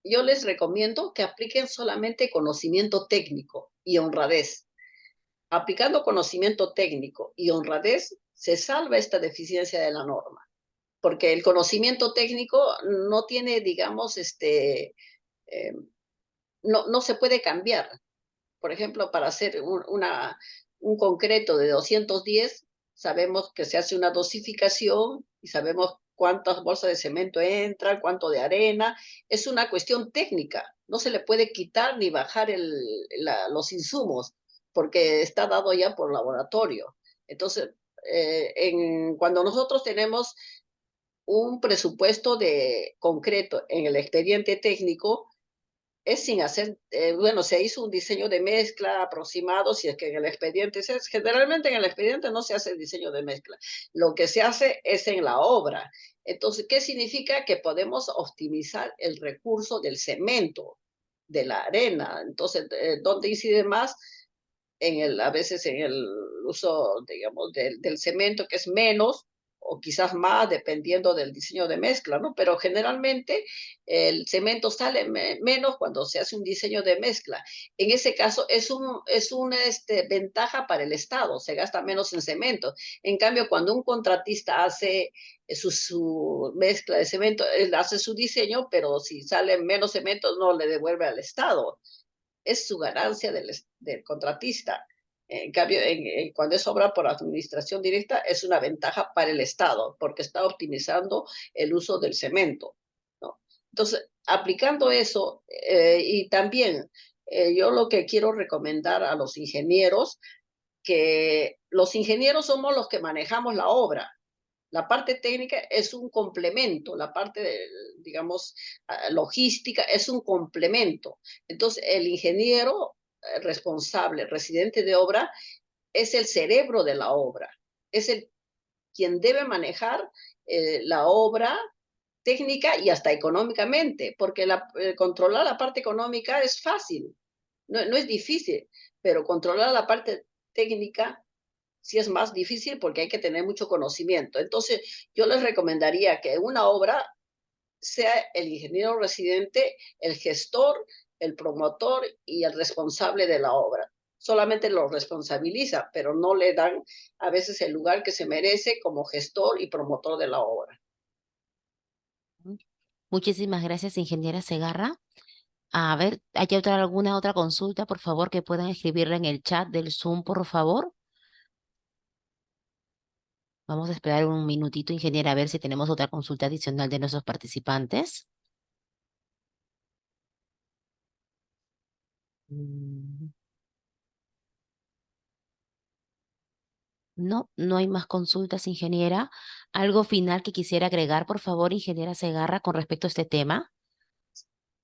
yo les recomiendo que apliquen solamente conocimiento técnico y honradez. Aplicando conocimiento técnico y honradez, se salva esta deficiencia de la norma, porque el conocimiento técnico no tiene, digamos, eh, no se puede cambiar. Por ejemplo, para hacer un concreto de 210, sabemos que se hace una dosificación y sabemos cuántas bolsas de cemento entran, cuánto de arena. Es una cuestión técnica. No se le puede quitar ni bajar los insumos porque está dado ya por laboratorio. Entonces, cuando nosotros tenemos un presupuesto de concreto en el expediente técnico, es sin hacer, bueno, se hizo un diseño de mezcla aproximado, si es que en el expediente, generalmente en el expediente no se hace el diseño de mezcla, lo que se hace es en la obra. Entonces, ¿qué significa? Que podemos optimizar el recurso del cemento, de la arena. Entonces, ¿dónde incide más? A veces en el uso, digamos, del cemento, que es menos o quizás más, dependiendo del diseño de mezcla, ¿no? Pero generalmente el cemento sale menos cuando se hace un diseño de mezcla. En ese caso es una ventaja para el Estado, se gasta menos en cemento. En cambio, cuando un contratista hace su mezcla de cemento, él hace su diseño, pero si sale menos cemento, no le devuelve al Estado, es su ganancia del contratista. En cambio, cuando es obra por administración directa, es una ventaja para el Estado, porque está optimizando el uso del cemento, ¿no? Entonces, aplicando eso, y también yo lo que quiero recomendar a los ingenieros, que los ingenieros somos los que manejamos la obra. La parte técnica es un complemento, la parte, digamos, logística es un complemento. Entonces, el ingeniero responsable, residente de obra, es el cerebro de la obra, es quien debe manejar la obra técnica y hasta económicamente, porque controlar la parte económica es fácil, no es difícil, pero controlar la parte técnica sí es más difícil porque hay que tener mucho conocimiento. Entonces, yo les recomendaría que una obra sea el ingeniero residente, el gestor, el promotor y el responsable de la obra. Solamente lo responsabiliza, pero no le dan a veces el lugar que se merece como gestor y promotor de la obra. Muchísimas gracias, ingeniera Segarra. A ver, ¿hay alguna otra consulta, por favor, que puedan escribirla en el chat del Zoom, por favor? Vamos a esperar un minutito, ingeniera, a ver si tenemos otra consulta adicional de nuestros participantes. Mm, No, no hay más consultas, ingeniera. ¿Algo final que quisiera agregar, por favor, ingeniera Segarra, con respecto a este tema?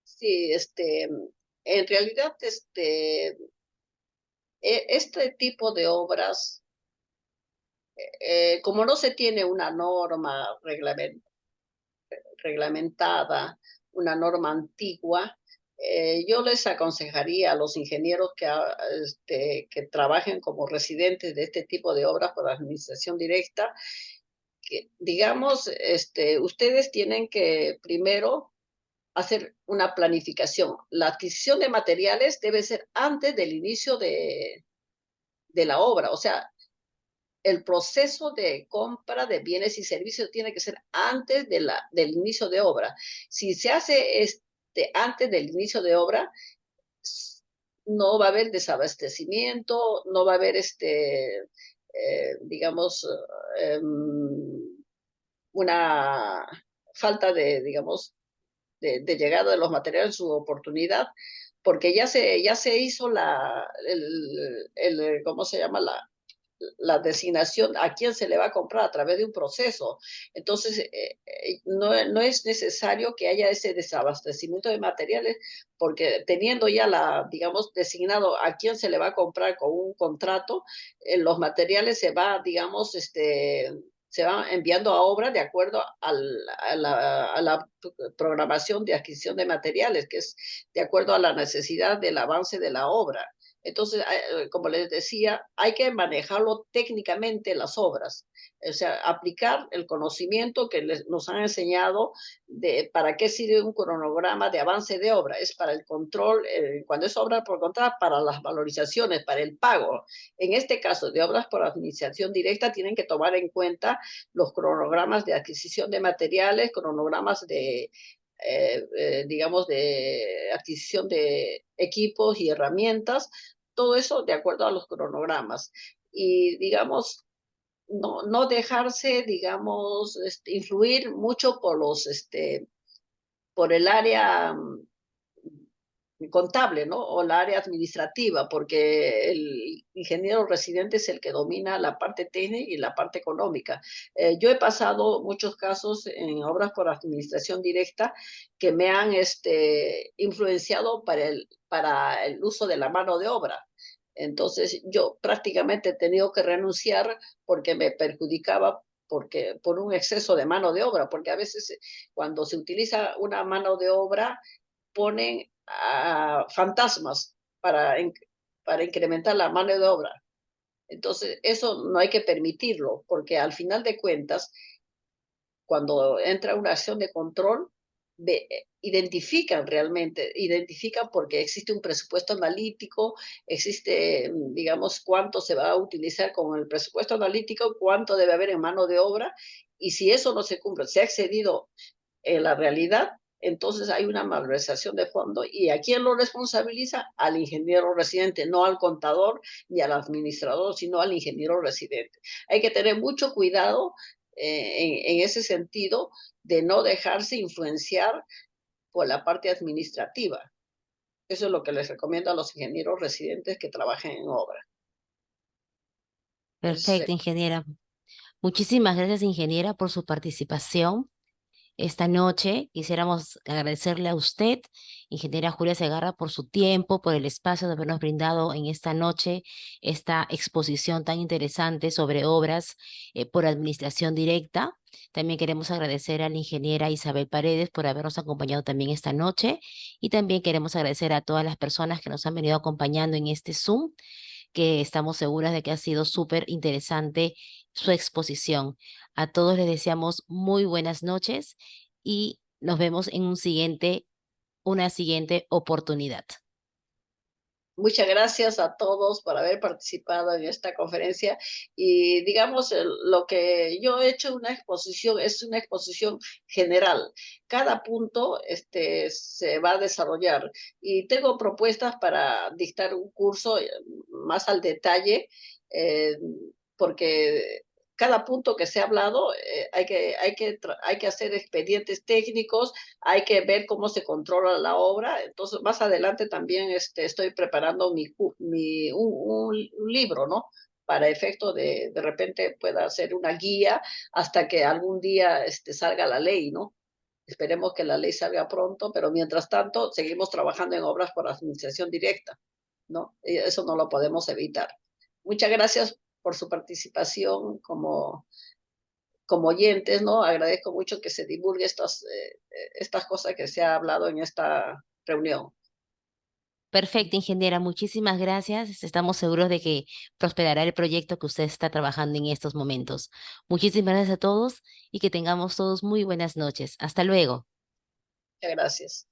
Sí, en realidad, este tipo de obras, como no se tiene una norma reglamentada, una norma antigua, yo les aconsejaría a los ingenieros que trabajen como residentes de este tipo de obras por administración directa, que digamos, ustedes tienen que primero hacer una planificación. La adquisición de materiales debe ser antes del inicio de la obra, o sea, el proceso de compra de bienes y servicios tiene que ser antes del inicio de obra. Si se hace antes del inicio de obra, no va a haber desabastecimiento, no va a haber digamos, una falta de, digamos, de llegada de los materiales en su oportunidad, porque ya se hizo ¿cómo se llama? La designación a quién se le va a comprar a través de un proceso. Entonces, no es necesario que haya ese desabastecimiento de materiales, porque teniendo ya digamos, designado a quién se le va a comprar con un contrato, los materiales se va, digamos, se van enviando a obra de acuerdo a la programación de adquisición de materiales, que es de acuerdo a la necesidad del avance de la obra. Entonces, como les decía, hay que manejarlo técnicamente las obras, o sea, aplicar el conocimiento que nos han enseñado de para qué sirve un cronograma de avance de obra. Es para el control, cuando es obra por contrato, para las valorizaciones, para el pago. En este caso de obras por administración directa, tienen que tomar en cuenta los cronogramas de adquisición de materiales, cronogramas de digamos, de adquisición de equipos y herramientas, todo eso de acuerdo a los cronogramas. Y, digamos, no dejarse, digamos, influir mucho por el área contable, ¿no? O la área administrativa, porque el ingeniero residente es el que domina la parte técnica y la parte económica. Yo he pasado muchos casos en obras por administración directa que me han influenciado para el uso de la mano de obra. Entonces, yo prácticamente he tenido que renunciar porque me perjudicaba por un exceso de mano de obra, porque a veces cuando se utiliza una mano de obra, ponen fantasmas para incrementar la mano de obra. Entonces, eso no hay que permitirlo, porque al final de cuentas, cuando entra una acción de control, identifican realmente, identifican porque existe un presupuesto analítico, existe, digamos, cuánto se va a utilizar con el presupuesto analítico, cuánto debe haber en mano de obra, y si eso no se cumple, se ha excedido en la realidad, entonces hay una malversación de fondo. ¿Y a quién lo responsabiliza? Al ingeniero residente, no al contador ni al administrador, sino al ingeniero residente. Hay que tener mucho cuidado en ese sentido de no dejarse influenciar por la parte administrativa. Eso es lo que les recomiendo a los ingenieros residentes que trabajen en obra. Perfecto, ingeniera. Muchísimas gracias, ingeniera, por su participación. Esta noche quisiéramos agradecerle a usted, ingeniera Julia Segarra, por su tiempo, por el espacio de habernos brindado en esta noche esta exposición tan interesante sobre obras por administración directa. También queremos agradecer a la ingeniera Isabel Paredes por habernos acompañado también esta noche y también queremos agradecer a todas las personas que nos han venido acompañando en este Zoom, que estamos seguras de que ha sido súper interesante su exposición. A todos les deseamos muy buenas noches y nos vemos en una siguiente oportunidad. Muchas gracias a todos por haber participado en esta conferencia y digamos lo que yo he hecho una exposición es una exposición general. Cada punto se va a desarrollar y tengo propuestas para dictar un curso más al detalle eh, porque cada punto que se ha hablado hay que hacer expedientes técnicos, hay que ver cómo se controla la obra. Entonces, más adelante también estoy preparando un libro, ¿no? Para efecto de repente pueda ser una guía hasta que algún día salga la ley, ¿no? Esperemos que la ley salga pronto, pero mientras tanto seguimos trabajando en obras por administración directa, ¿no? Y eso no lo podemos evitar. Muchas gracias por su participación como oyentes, ¿no? Agradezco mucho que se divulgue estas cosas que se ha hablado en esta reunión. Perfecto, ingeniera, muchísimas gracias. Estamos seguros de que prosperará el proyecto que usted está trabajando en estos momentos. Muchísimas gracias a todos y que tengamos todos muy buenas noches. Hasta luego. Muchas gracias.